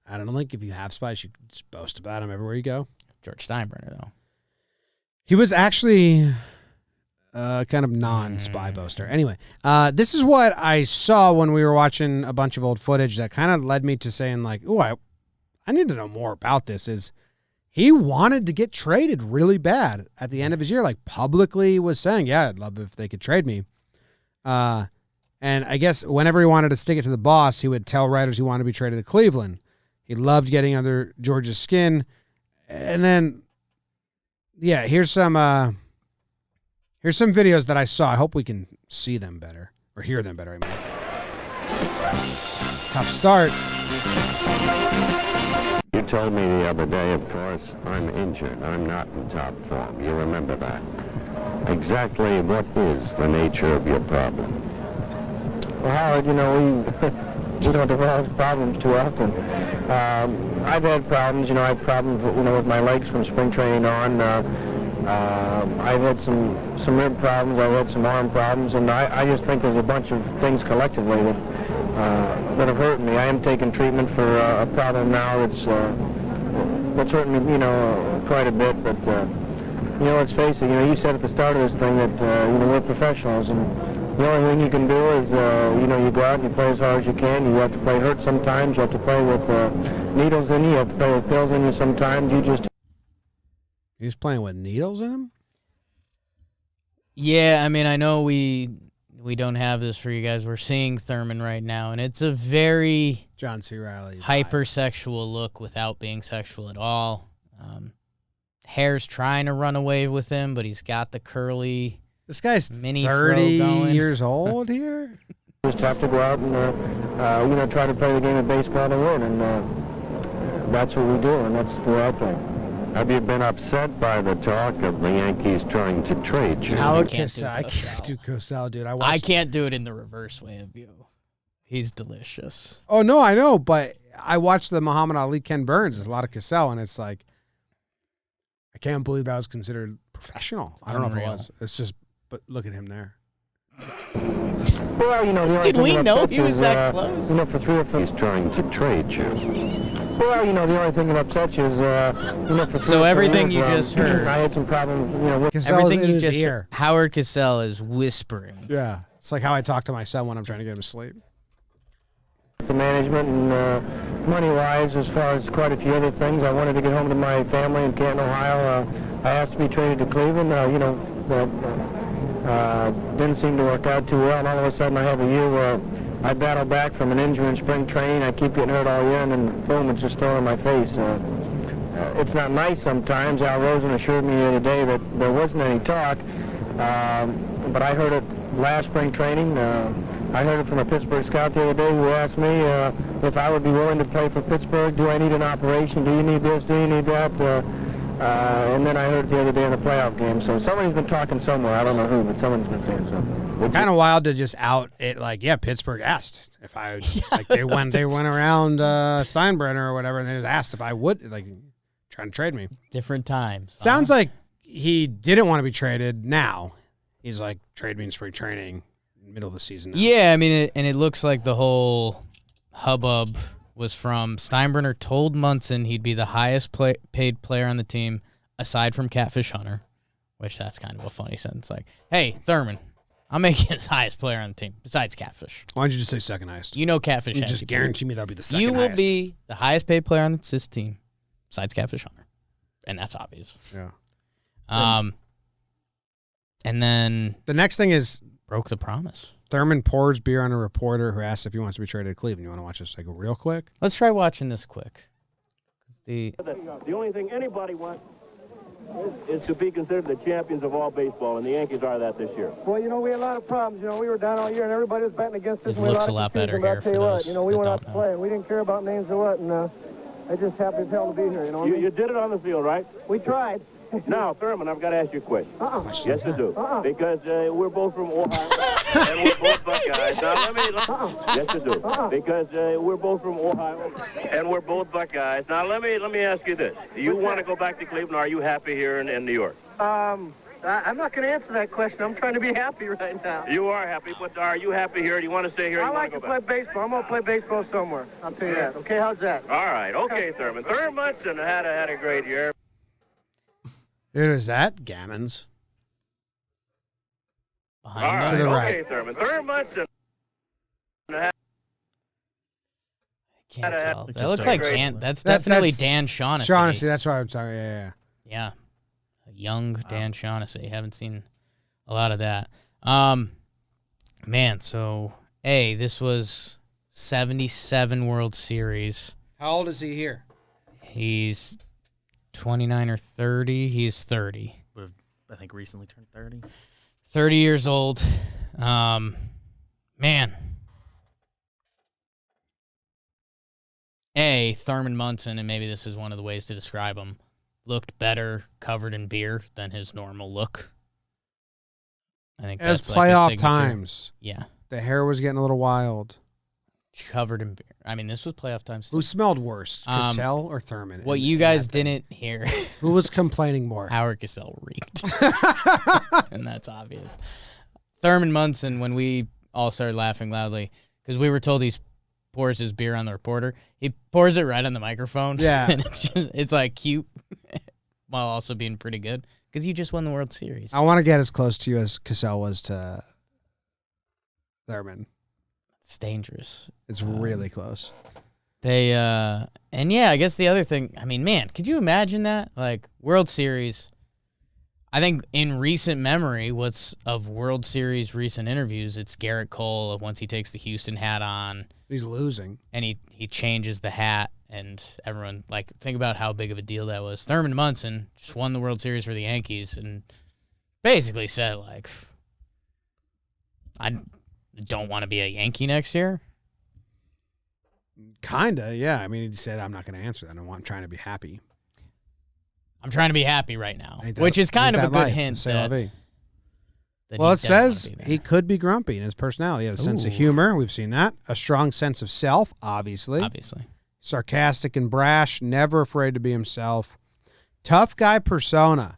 I don't think if you have spies, you can just boast about them everywhere you go. George Steinbrenner, though. He was actually kind of non-spy boaster. Anyway, this is what I saw when we were watching a bunch of old footage that kind of led me to saying, like, oh, I need to know more about this. Is he wanted to get traded really bad at the end of his year, like publicly was saying, yeah, I'd love if they could trade me. And I guess whenever he wanted to stick it to the boss, he would tell writers he wanted to be traded to Cleveland. He loved getting under George's skin. And then, yeah, here's some videos that I saw. I hope we can see them better or hear them better. I mean, tough start. You told me the other day, of course, I'm injured. I'm not in top form. You remember that. Exactly what is the nature of your problem? Well, Howard, we don't develop problems too often. I've had problems, I have problems, with my legs from spring training on. I've had some rib problems, I've had some arm problems, and I just think there's a bunch of things collectively that have hurt me. I am taking treatment for a problem now that's hurting me, quite a bit, but, let's face it, you said at the start of this thing that, we're professionals, and the only thing you can do is, you go out and you play as hard as you can. You have to play hurt sometimes. You have to play with needles in you. You have to play with pills in you sometimes. He's playing with needles in him? Yeah, I mean, I know we don't have this for you guys. We're seeing Thurman right now, and it's a very John C. Reilly. hypersexual look without being sexual at all. Hair's trying to run away with him, but he's got the curly... This guy's Mini 30 fro going. years old here? Just have to go out and, try to play the game of baseball to win, and that's what we do, and that's the way I play. Have you been upset by the talk of the Yankees trying to trade you? Howard can't do Cosell. I can't do Cosell, dude. I can't do it in the reverse way of you. He's delicious. Oh, no, I know, but I watched the Muhammad Ali Ken Burns. There's a lot of Cosell, and it's like, I can't believe that was considered professional. I don't know if it Unreal. was. It's just, but look at him there. Well, the only Did thing we that know upsets he was is, that close? for 3 or 4. He's trying to trade you. Well, the only thing that upsets you is, for 3 So or 4 everything years, you just heard- I had some problems, with Cassell's Everything in you his just ear. Howard Cassell is whispering. Yeah. It's like how I talk to my son when I'm trying to get him to sleep. the management and money-wise, as far as quite a few other things. I wanted to get home to my family in Canton, Ohio. I asked to be traded to Cleveland, didn't seem to work out too well, and all of a sudden I have a year where I battle back from an injury in spring training. I keep getting hurt all year, and then boom, it's just thrown in my face. It's not nice sometimes. Al Rosen assured me the other day that there wasn't any talk, but I heard it last spring training. I heard it from a Pittsburgh scout the other day who asked me if I would be willing to play for Pittsburgh. Do I need an operation? Do you need this? Do you need that? And then I heard it the other day in the playoff game. So somebody's been talking somewhere. I don't know who, but someone's been saying something. Kind of wild to just out it like, yeah, Pittsburgh asked if I would, like they went around Steinbrenner or whatever, and they just asked if I would, like, trying to trade me. Different times. Sounds like he didn't want to be traded. Now he's like, trade me in spring training, middle of the season. Now. Yeah, I mean, it looks like the whole hubbub was from Steinbrenner told Munson he'd be the highest paid player on the team aside from Catfish Hunter, which that's kind of a funny sentence. Like, hey, Thurman, I'm making the highest player on the team besides Catfish. Why don't you just say second highest? You know Catfish You has just you guarantee me that'll be the second You will highest. be the highest paid player on this team besides Catfish Hunter. And that's obvious. Yeah. And then The next thing is broke the promise. Thurman pours beer on a reporter who asks if he wants to be traded to Cleveland. You want to watch this like real quick? Let's try watching this quick. The only thing anybody wants is to be considered the champions of all baseball, and the Yankees are that this year. Well, we had a lot of problems. We were down all year, and everybody was betting against us. His looks a lot better here for those we that went out don't to play, and we didn't care about names or what, and I just happy as hell to be here. You did it on the field, right? We tried. Now, Thurman, I've got to ask you a question. Yes, you do. Because we're both from Ohio, and we're both Buckeyes. Now, Yes, you do. Because we're both from Ohio, and we're both Buckeyes. Now, let me ask you this. Do you want to go back to Cleveland, or are you happy here in New York? I'm not going to answer that question. I'm trying to be happy right now. You are happy, but are you happy here? Do you want to stay here? Or I you like want to go play back? baseball. I'm going to play baseball somewhere. I'll tell you that. Okay, how's that? All right. Okay, Thurman. Thurman Munson had a great year. Who is that? Gammons. behind All him. right. To the right. Okay, Thurman. Thurman Munson. Can't tell. Just That looks a like great Dan. one. That's That's definitely Dan Shaughnessy. Shaughnessy, that's right. I'm sorry. Yeah. Yeah. A young Dan Shaughnessy. Haven't seen a lot of that. Man, so, this was 77 World Series. How old is he here? He's 29 or 30. He's 30. I think recently turned 30. 30 years old. Man. Thurman Munson, and maybe this is one of the ways to describe him, looked better covered in beer than his normal look. I think As that's like a playoff signature. times. Yeah. The hair was getting a little wild. Covered in beer. I mean, this was playoff times too. Who smelled worse, Um, Cassell or Thurman? What in- you in guys that thing? didn't hear, Who was complaining more? Howard Cassell reeked. And that's obvious. Thurman Munson, when we all started laughing loudly, because we were told he pours his beer on the reporter, he pours it right on the microphone. Yeah. And it's like cute while also being pretty good because you just won the World Series. I want to get as close to you as Cassell was to Thurman. It's dangerous. It's really close. They, and yeah, I guess the other thing, I mean, man, could you imagine that? Like, World Series, I think in recent memory, what's of World Series recent interviews, it's Garrett Cole once he takes the Houston hat on He's losing. and he changes the hat and everyone, like, think about how big of a deal that was. Thurman Munson just won the World Series for the Yankees and basically said, like, I don't want to be a Yankee next year. Kinda, yeah. I mean, he said, I'm not going to answer that. I'm trying to be happy. I'm trying to be happy right now, Ain't that- which is kind ain't of a that good life? hint C'est that, la vie. that Well, he it doesn't wanna says be there. he could be grumpy in his personality. He had a sense of Ooh. humor. We've seen that. A strong sense of self, obviously. Obviously. Sarcastic and brash, never afraid to be himself. Tough guy persona.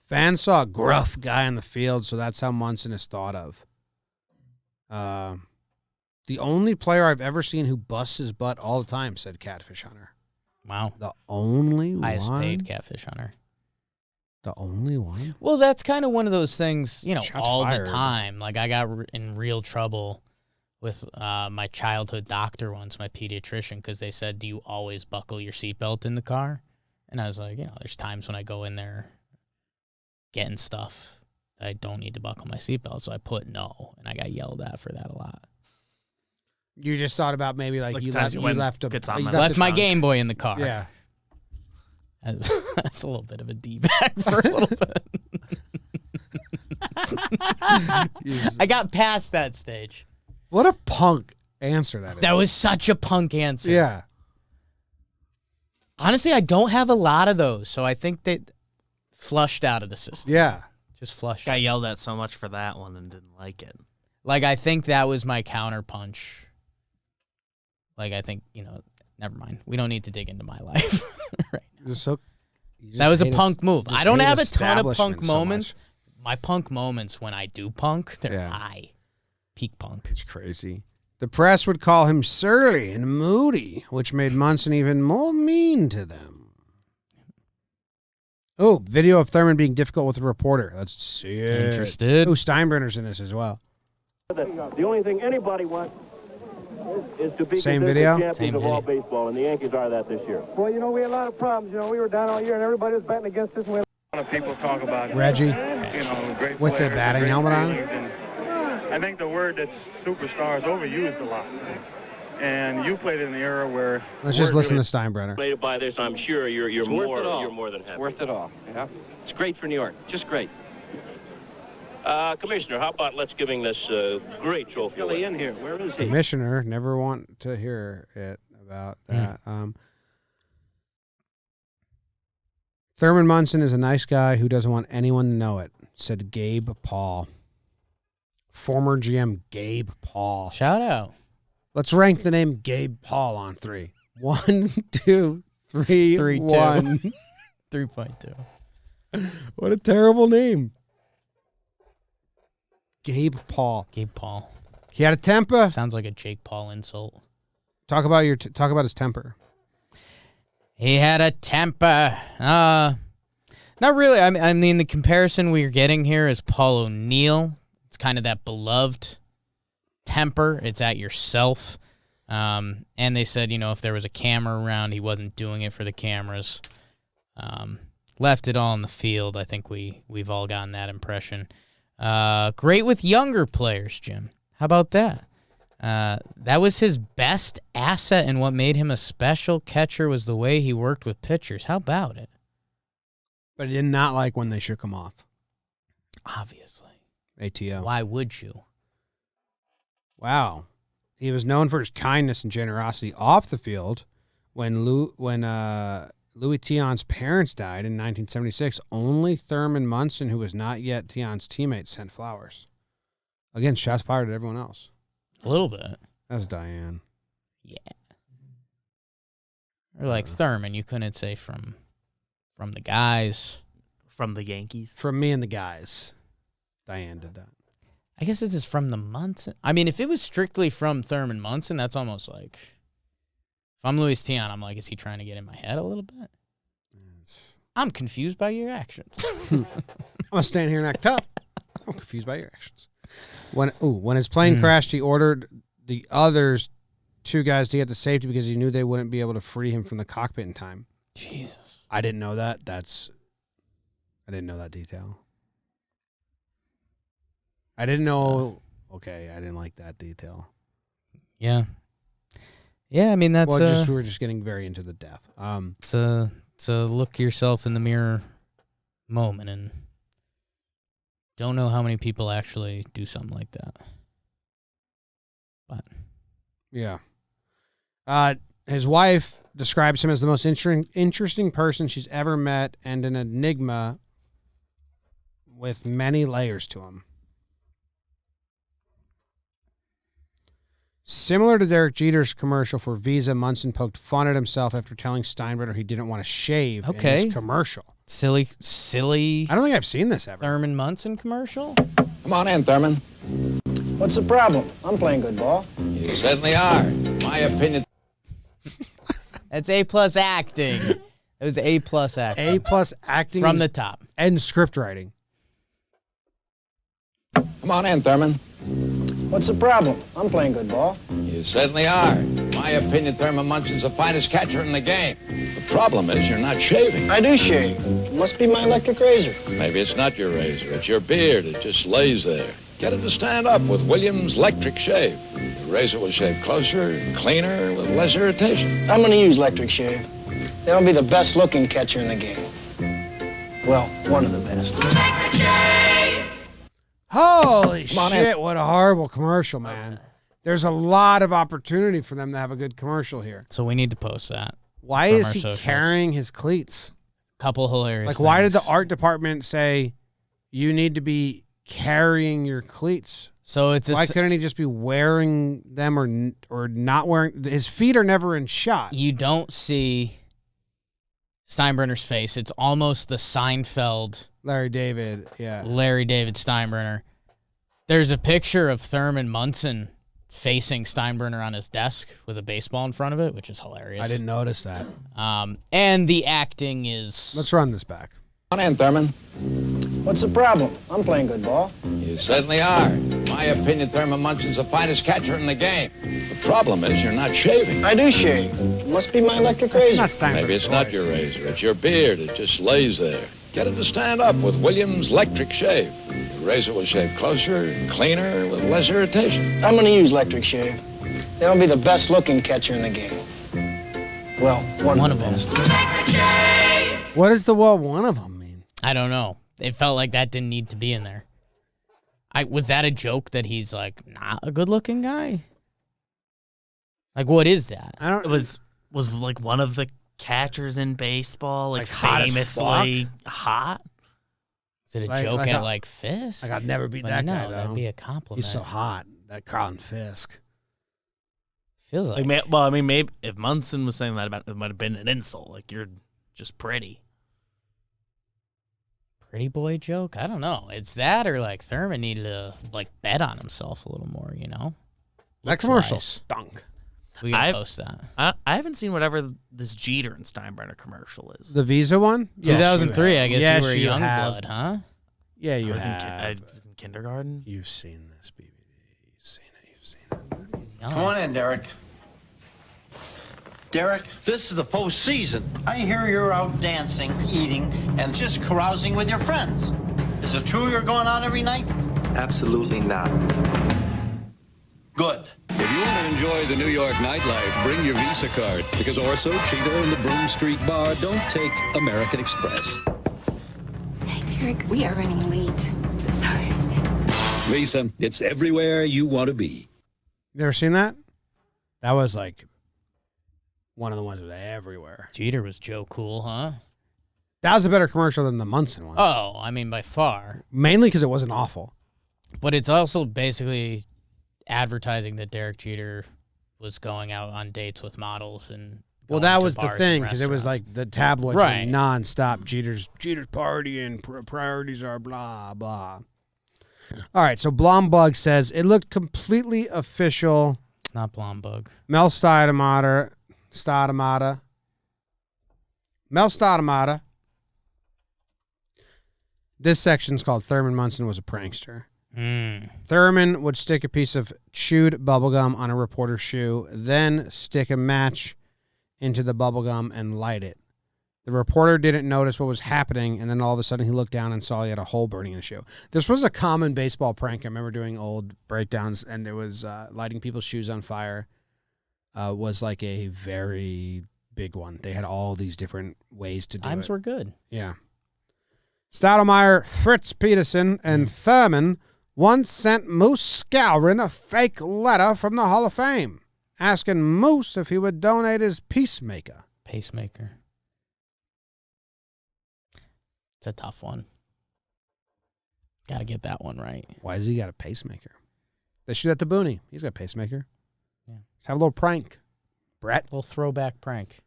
Fans saw a gruff guy on the field, so that's how Munson is thought of. The only player I've ever seen who busts his butt all the time, said Catfish Hunter. Wow. The only Highest one? paid Catfish Hunter. The only one? Well, that's kind of one of those things, Shots all fired. the time. Like, I got in real trouble with my childhood doctor once, my pediatrician, because they said, do you always buckle your seatbelt in the car? And I was like, there's times when I go in there getting stuff that I don't need to buckle my seatbelt, so I put no, and I got yelled at for that a lot. You just thought about maybe like you times left Left my Game Boy in the car. Yeah. That's a little bit of a D-bag for a little bit. I got past that stage. What a punk answer that is. That was such a punk answer. Yeah. Honestly, I don't have a lot of those, so I think they flushed out of the system. Yeah. Just flushed. Got yelled at so much for that one and didn't like it. Like, I think that was my counterpunch. Like, I think, never mind. We don't need to dig into my life right now. That was a punk move. I don't have a ton of punk moments. My punk moments, when I do punk, they're high. Peak punk. It's crazy. The press would call him surly and moody, which made Munson even more mean to them. Oh, video of Thurman being difficult with a reporter. Let's see it. Interested. Oh, Steinbrenner's in this as well. The only thing anybody wants is to be Same considered video? champions Same of all video. baseball, and the Yankees are that this year. Well, we had a lot of problems. We were down all year, and everybody was betting against us. And we had A lot of people talk about Reggie, great with the players, batting great helmet on? feelings, and I think the word that superstar is overused a lot. And you played in the era where let's just listen to Steinbrenner. Played by this, I'm sure you're more than happy. Worth it all. Yeah, it's great for New York. Just great. Commissioner, how about let's giving this great trophy Really in here. Where is he? Commissioner, never want to hear it about that. Thurman Munson is a nice guy who doesn't want anyone to know it, said Gabe Paul. Former GM Gabe Paul. Shout out. Let's rank the name Gabe Paul on 3. 1, 2, 3, 3, 2. 1. 3.2. What a terrible name. Gabe Paul. Gabe Paul. He had a temper. Sounds like a Jake Paul insult. Talk about his temper. He had a temper. Not really. I mean, the comparison we're getting here is Paul O'Neill. It's kind of that beloved temper. It's at yourself. And they said, if there was a camera around, he wasn't doing it for the cameras. Left it all in the field. I think we've all gotten that impression. Great with younger players, Jim. How about that? That was his best asset, and what made him a special catcher was the way he worked with pitchers. How about it? But he did not like when they shook him off. Obviously. ATO. Why would you? Wow. He was known for his kindness and generosity off the field. When Louis Tion's parents died in 1976, only Thurman Munson, who was not yet Tion's teammate, sent flowers. Again, shots fired at everyone else. A little bit. That's Diane. Yeah. Or like Thurman, you couldn't say from the guys. From the Yankees. From me and the guys. Diane did that. I guess this is from the Munson. I mean, if it was strictly from Thurman Munson, that's almost like, if I'm Louis Tion, I'm like, is he trying to get in my head a little bit? I'm confused by your actions. I'm going to stand here and act tough. I'm confused by your actions. When his plane crashed, he ordered the others 2 guys to get to safety because he knew they wouldn't be able to free him from the cockpit in time. Jesus. I didn't know that. I didn't know that detail. I didn't know. Okay, I didn't like that detail. Yeah. Yeah, I mean, that's we were just getting very into the death. It's a look yourself in the mirror moment, and don't know how many people actually do something like that. But yeah. His wife describes him as the most interesting person she's ever met and an enigma with many layers to him. Similar to Derek Jeter's commercial for Visa, Munson poked fun at himself after telling Steinbrenner he didn't want to shave in his commercial. Silly. I don't think I've seen this ever. Thurman Munson commercial? Come on in, Thurman. What's the problem? I'm playing good ball. You certainly are. My opinion. That's A+ acting. It was A+ acting. A+ acting From the top. and script writing. Come on in, Thurman. What's the problem? I'm playing good ball. You certainly are. My opinion, Thurman Munson's the finest catcher in the game. The problem is you're not shaving. I do shave. It must be my electric razor. Maybe it's not your razor. It's your beard. It just lays there. Get it to stand up with Williams' electric shave. The razor will shave closer, cleaner, with less irritation. I'm going to use electric shave. Then I'll be the best looking catcher in the game. Well, one of the best. Holy shit, what a horrible commercial, man. Okay. There's a lot of opportunity for them to have a good commercial here. So we need to post that. Why is he carrying his cleats? Couple hilarious things. Why did the art department say you need to be carrying your cleats? So it's why couldn't he just be wearing them or not wearing? His feet are never in shot. You don't see Steinbrenner's face. It's almost the Seinfeld Larry David Steinbrenner. There's a picture of Thurman Munson facing Steinbrenner on his desk with a baseball in front of it, which is hilarious. I didn't notice that. And the acting is... Let's run this back. Come on in, Thurman. What's the problem? I'm playing good ball. You certainly are. My opinion, Thurman Munson's the finest catcher in the game. The problem is you're not shaving. I do shave. It must be my electric razor. Maybe it's not your razor. It's your beard. It just lays there. Get it to stand up with Williams' electric shave. The razor will shave closer, cleaner, with less irritation. I'm going to use electric shave. Then I'll be the best looking catcher in the game. Well, one of them. What does the one of them mean? I don't know. It felt like that didn't need to be in there. Was that a joke that he's like not a good looking guy? Like, what is that? I don't. It was like one of the catchers in baseball, like hot famously hot. Is it a joke at Fisk? I'd never beat that guy, though. That'd be a compliment. He's so hot, that Colin Fisk. Feels like. Maybe if Munson was saying that about it, might have been an insult. Like, you're just pretty. Pretty boy joke? I don't know. It's that or like Thurman needed to bet on himself a little more, you know? That commercial stunk. We gotta post that. I haven't seen whatever this Jeter and Steinbrenner commercial is. The Visa one? 2003, I guess yes, you were a young have. blood, huh? Yeah, you I have. was in kindergarten. You've seen this, BBD. You've seen it. Come on in, Derek. Derek, this is the postseason. I hear you're out dancing, eating, and just carousing with your friends. Is it true you're going out every night? Absolutely not. Good. If you want to enjoy the New York nightlife, bring your Visa card. Because Orso, Cheetah, and the Broom Street Bar don't take American Express. Hey, Derek, we are running late. Sorry. Visa, it's everywhere you want to be. You ever seen that? That was like one of the ones that was everywhere. Jeter was Joe Cool, huh? That was a better commercial than the Munson one. Oh, I mean, by far. Mainly because it wasn't awful. But it's also basically advertising that Derek Jeter was going out on dates with models and that was the thing, because it was like the tabloids were nonstop. Jeter's partying, priorities are blah blah. All right, so Blomberg says it looked completely official. It's not Blomberg. Mel Stoudemire. This section's called Thurman Munson was a prankster. Thurman would stick a piece of chewed bubblegum on a reporter's shoe, then stick a match into the bubblegum and light it. The reporter didn't notice what was happening, and then all of a sudden he looked down and saw he had a hole burning in his shoe. This was a common baseball prank. I remember doing old breakdowns, and it was lighting people's shoes on fire was like a very big one. They had all these different ways to do it. Times were good. Yeah. Stoudemire, Fritz Peterson, and Thurman once sent Moose Scourin a fake letter from the Hall of Fame, asking Moose if he would donate his pacemaker. Pacemaker. It's a tough one. Got to get that one right. Why does he got a pacemaker? They shoot at the Booney. He's got a pacemaker. Yeah. Let's have a little prank. Brett. Little throwback prank.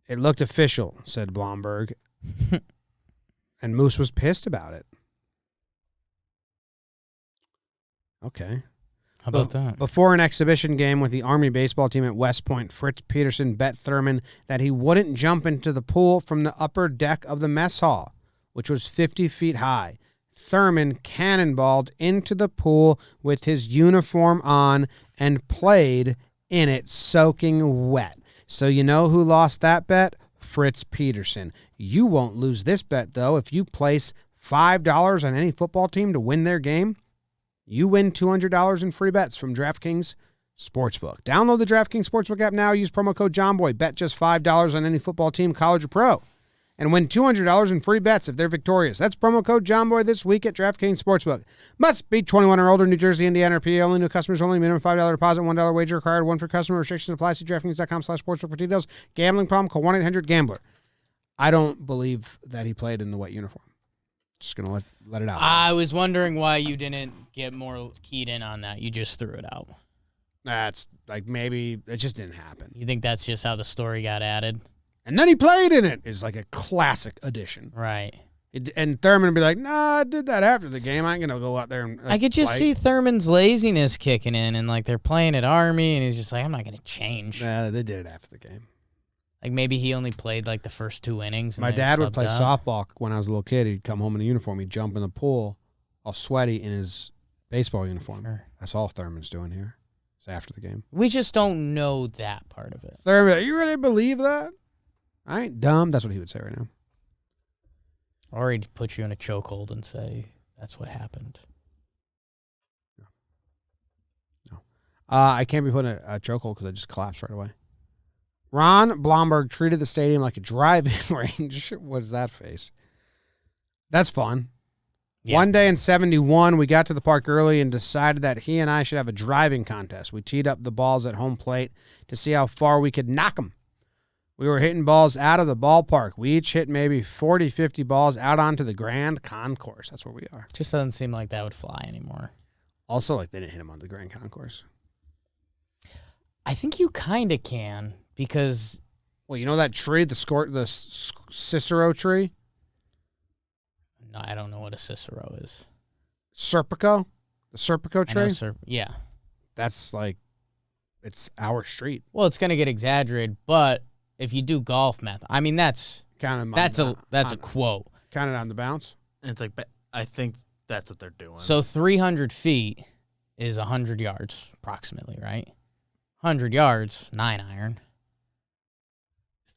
It looked official, said Blomberg. And Moose was pissed about it. Okay. How about that? Before an exhibition game with the Army baseball team at West Point, Fritz Peterson bet Thurman that he wouldn't jump into the pool from the upper deck of the mess hall, which was 50 feet high. Thurman cannonballed into the pool with his uniform on and played in it soaking wet. So you know who lost that bet? Fritz Peterson. You won't lose this bet, though. If you place $5 on any football team to win their game, you win $200 in free bets from DraftKings Sportsbook. Download the DraftKings Sportsbook app now. Use promo code JOHNBOY. Bet just $5 on any football team, college or pro, and win $200 in free bets if they're victorious. That's promo code JOHNBOY this week at DraftKings Sportsbook. Must be 21 or older. New Jersey, Indiana, or PA. Only new customers only. Minimum $5 deposit, $1 wager required. One per customer. Restrictions apply. See DraftKings.com/sportsbook for details. Gambling problem? Call 1-800-GAMBLER. I don't believe that he played in the wet uniform. Just going to let it out. I was wondering why you didn't get more keyed in on that. You just threw it out. That's like maybe it just didn't happen. You think that's just how the story got added? And then he played in it is like a classic addition. Right. And Thurman would be like, nah, I did that after the game. I ain't going to go out there and I could just see Thurman's laziness kicking in, and like they're playing at Army, and he's just like, I'm not going to change. Nah, they did it after the game. Like maybe he only played like the first 2 innings. And My then dad would subbed play out. softball when I was a little kid. He'd come home in a uniform. He'd jump in the pool all sweaty in his baseball uniform. Sure. That's all Thurman's doing here. It's after the game. We just don't know that part of it. Thurman, you really believe that? I ain't dumb. That's what he would say right now. Or he'd put you in a chokehold and say, that's what happened. No. I can't be put in a chokehold because I just collapsed right away. Ron Blomberg treated the stadium like a driving range. What is that face? That's fun. Yeah. One day in 71, we got to the park early and decided that he and I should have a driving contest. We teed up the balls at home plate to see how far we could knock them. We were hitting balls out of the ballpark. We each hit maybe 40, 50 balls out onto the Grand Concourse. That's where we are. Just doesn't seem like that would fly anymore. Also, like they didn't hit him onto the Grand Concourse. I think you kind of can because... Well, you know that tree, the Cicero tree? No, I don't know what a Cicero is. Serpico? The Serpico tree? Yeah. That's like, it's our street. Well, it's going to get exaggerated, but if you do golf math, I mean, that's a quote. Counted on the bounce? And it's like, I think that's what they're doing. So 300 feet is 100 yards, approximately, right? 100 yards, 9-iron.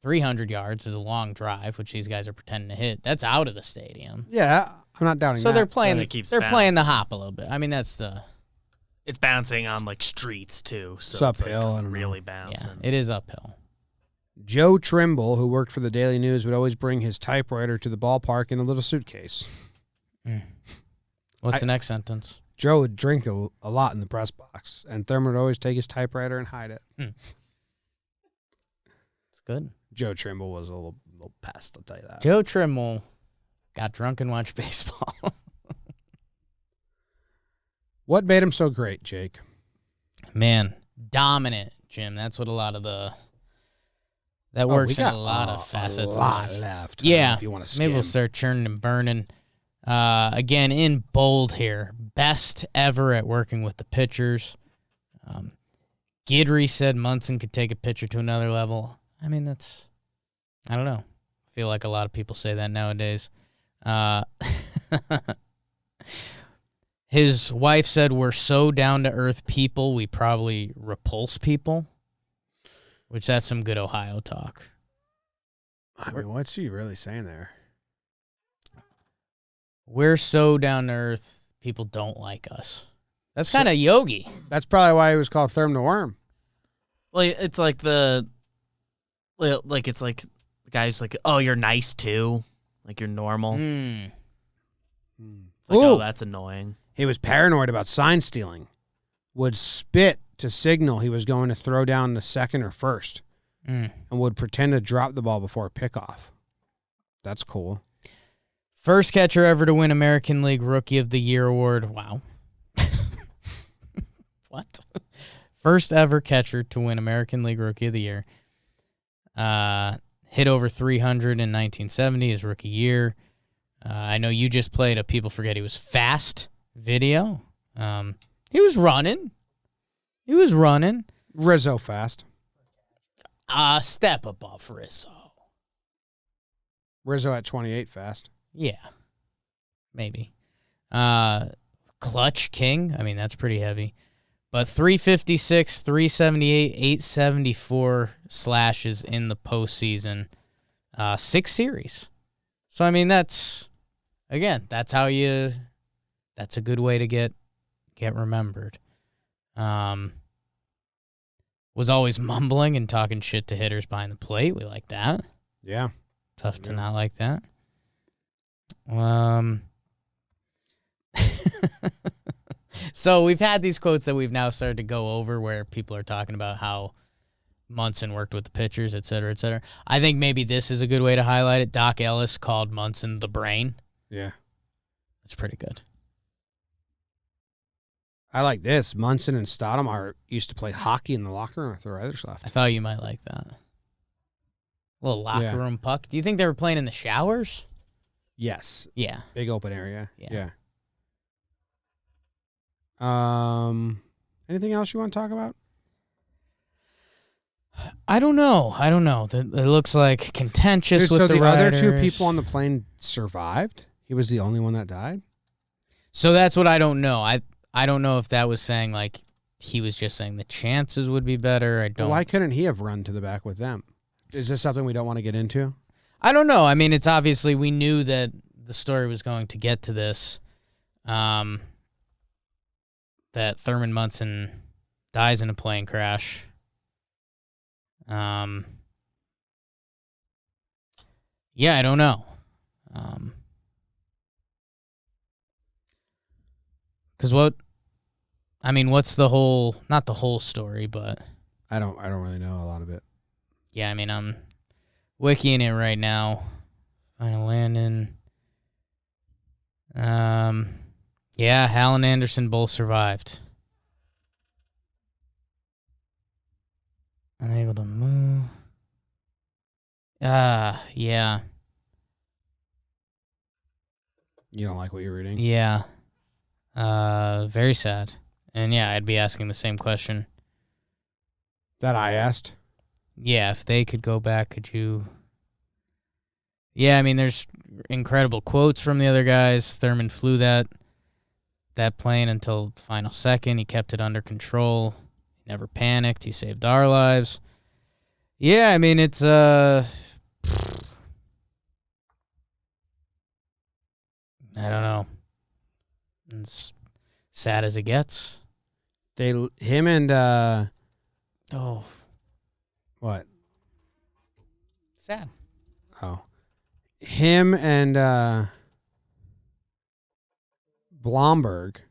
300 yards is a long drive, which these guys are pretending to hit. That's out of the stadium. Yeah, I'm not doubting that. So they're playing. So playing the hop a little bit. I mean, that's the. It's bouncing on like streets too, so it's uphill. Like really bouncing. Yeah, it is uphill. Joe Trimble, who worked for the Daily News, would always bring his typewriter to the ballpark in a little suitcase. What's the next sentence? Joe would drink a lot in the press box, and Thurman would always take his typewriter and hide it. It's good. Joe Trimble was a little pest, I'll tell you that. Joe Trimble got drunk and watched baseball. What made him so great, Jake? Man, dominant, Jim. That's what a lot of the... That works in a lot of facets. A lot left. Yeah. If you want to maybe we'll start churning and burning. Again, in bold here. Best ever at working with the pitchers. Guidry said Munson could take a pitcher to another level. I mean, that's... I don't know. I feel like a lot of people say that nowadays. His wife said, we're so down-to-earth people, we probably repulse people. Which, that's some good Ohio talk. I mean, what's she really saying there? We're so down-to-earth, people don't like us. That's kind of Yogi. That's probably why he was called Thurman the Worm. Well, it's like the guys like, oh, you're nice too, like you're normal. It's like, oh, that's annoying. He was paranoid about sign stealing. Would spit to signal he was going to throw down the second or first, and would pretend to drop the ball before a pickoff. That's cool. First catcher ever to win American League Rookie of the Year award. Wow. What? First ever catcher to win American League Rookie of the Year. Hit over 300 in 1970, his rookie year. I know you just played a People Forget He Was Fast video. He was running. He was running. Rizzo fast. Step above Rizzo. Rizzo at 28 fast. Yeah. Maybe. Clutch King. I mean, that's pretty heavy. But 356, 378, 874 slashes in the postseason. 6 series. So, I mean, that's a good way to get remembered. Was always mumbling and talking shit to hitters behind the plate. We like that. Yeah. Tough to not like that. So we've had these quotes that we've now started to go over where people are talking about how Munson worked with the pitchers, et cetera, et cetera. I think maybe this is a good way to highlight it. Doc Ellis called Munson the brain. Yeah. That's pretty good. I like this. Munson and Stoudemire used to play hockey in the locker room if their others left. I thought you might like that. A little locker room puck. Do you think they were playing in the showers? Yes. Yeah. Big open area. Yeah. Anything else you want to talk about? I don't know. It looks like contentious with the other riders. 2 people on the plane survived? He was the only one that died? So that's what I don't know. I don't know if that was saying, like, he was just saying the chances would be better. Why couldn't he have run to the back with them? Is this something we don't want to get into? I don't know. I mean, it's obviously we knew that the story was going to get to this, that Thurman Munson dies in a plane crash. Yeah, I don't know. Because what's the whole, not the whole story, but I don't really know a lot of it. Yeah, I mean, I'm wikiing it right now. Final landing. Yeah, Hal and Anderson both survived. Unable to move. Yeah. You don't like what you're reading? Yeah. Very sad. And yeah, I'd be asking the same question. That I asked? Yeah, if they could go back, could you? Yeah, I mean, there's incredible quotes from the other guys. Thurman flew that plane until the final second. He kept it under control. He never panicked. He saved our lives. Yeah, I mean, it's I don't know. It's sad as it gets. Him and oh, what? Sad. Oh, him and Blomberg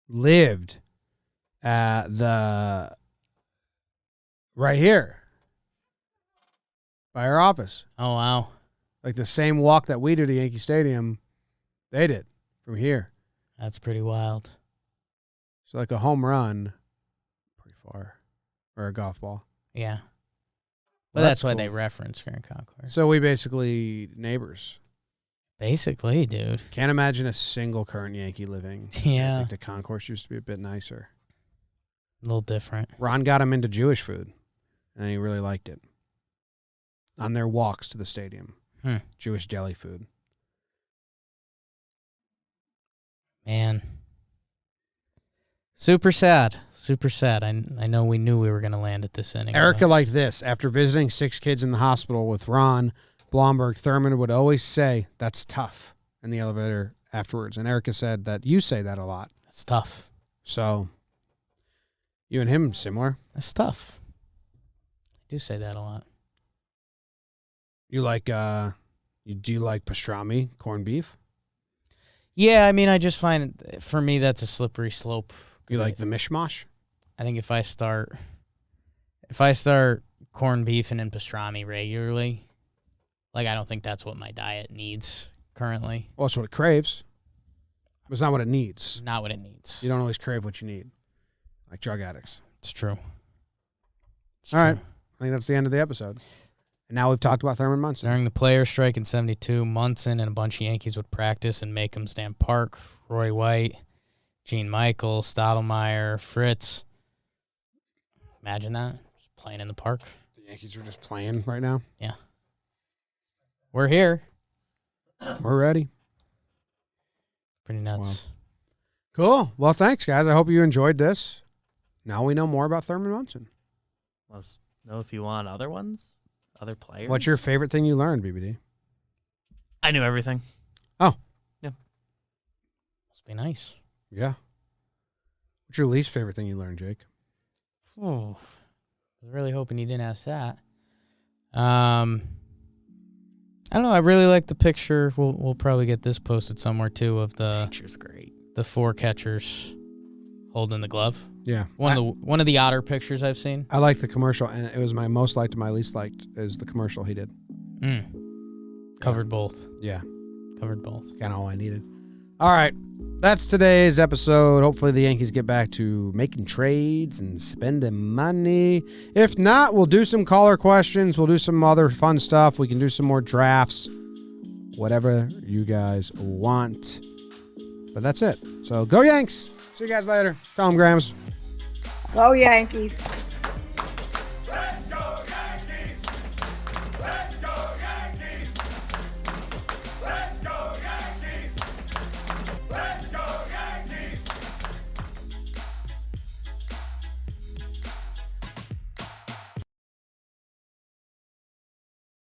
lived at the right here by our office. Oh, wow. Like the same walk that we do to Yankee Stadium, they did from here. That's pretty wild. So like a home run, pretty far, or a golf ball. Yeah. Well, But that's why cool. they reference Grand Concourse. So we basically neighbors. Basically, dude. Can't imagine a single current Yankee living. Yeah. I think the concourse used to be a bit nicer. A little different. Ron got him into Jewish food, and he really liked it. On their walks to the stadium. Jewish deli food. Man. Super sad. Super sad. I know we knew we were going to land at this inning. Erica liked this. After visiting 6 kids in the hospital with Ron Blomberg, Thurman would always say, "That's tough," in the elevator afterwards. And Erica said that you say that a lot. That's tough. So, you and him similar. That's tough. I do say that a lot. You like, do you like pastrami, corned beef? Yeah, I mean, I just find, for me, that's a slippery slope. You like the mishmash? I think if I start corned beef and then pastrami regularly, like, I don't think that's what my diet needs currently. Well, that's what it craves. But it's not what it needs. Not what it needs. You don't always crave what you need, like drug addicts. It's true. All right. I think that's the end of the episode. And now we've talked about Thurman Munson. During the players' strike in 72, Munson and a bunch of Yankees would practice in Macombsdam Park. Roy White, Gene Michael, Stottlemyre, Fritz. Imagine that. Just playing in the park. The Yankees are just playing right now. Yeah. We're here. We're ready. Pretty nuts. Cool. Well, thanks, guys. I hope you enjoyed this. Now we know more about Thurman Munson. Let us know if you want other ones, other players. What's your favorite thing you learned, BBD? I knew everything. Oh. Yeah. Must be nice. Yeah. What's your least favorite thing you learned, Jake? Oh, I was really hoping you didn't ask that. I don't know. I really like the picture. We'll probably get this posted somewhere too of the picture's great. The 4 catchers holding the glove. Yeah, one of the odder pictures I've seen. I like the commercial, and it was my most liked and my least liked is the commercial he did. Covered both. Yeah, covered both. Kind of all I needed. All right, that's today's episode. Hopefully the Yankees get back to making trades and spending money. If not, we'll do some caller questions. We'll do some other fun stuff. We can do some more drafts. Whatever you guys want. But that's it. So go Yanks. See you guys later. Tell them, Grams. Go Yankees.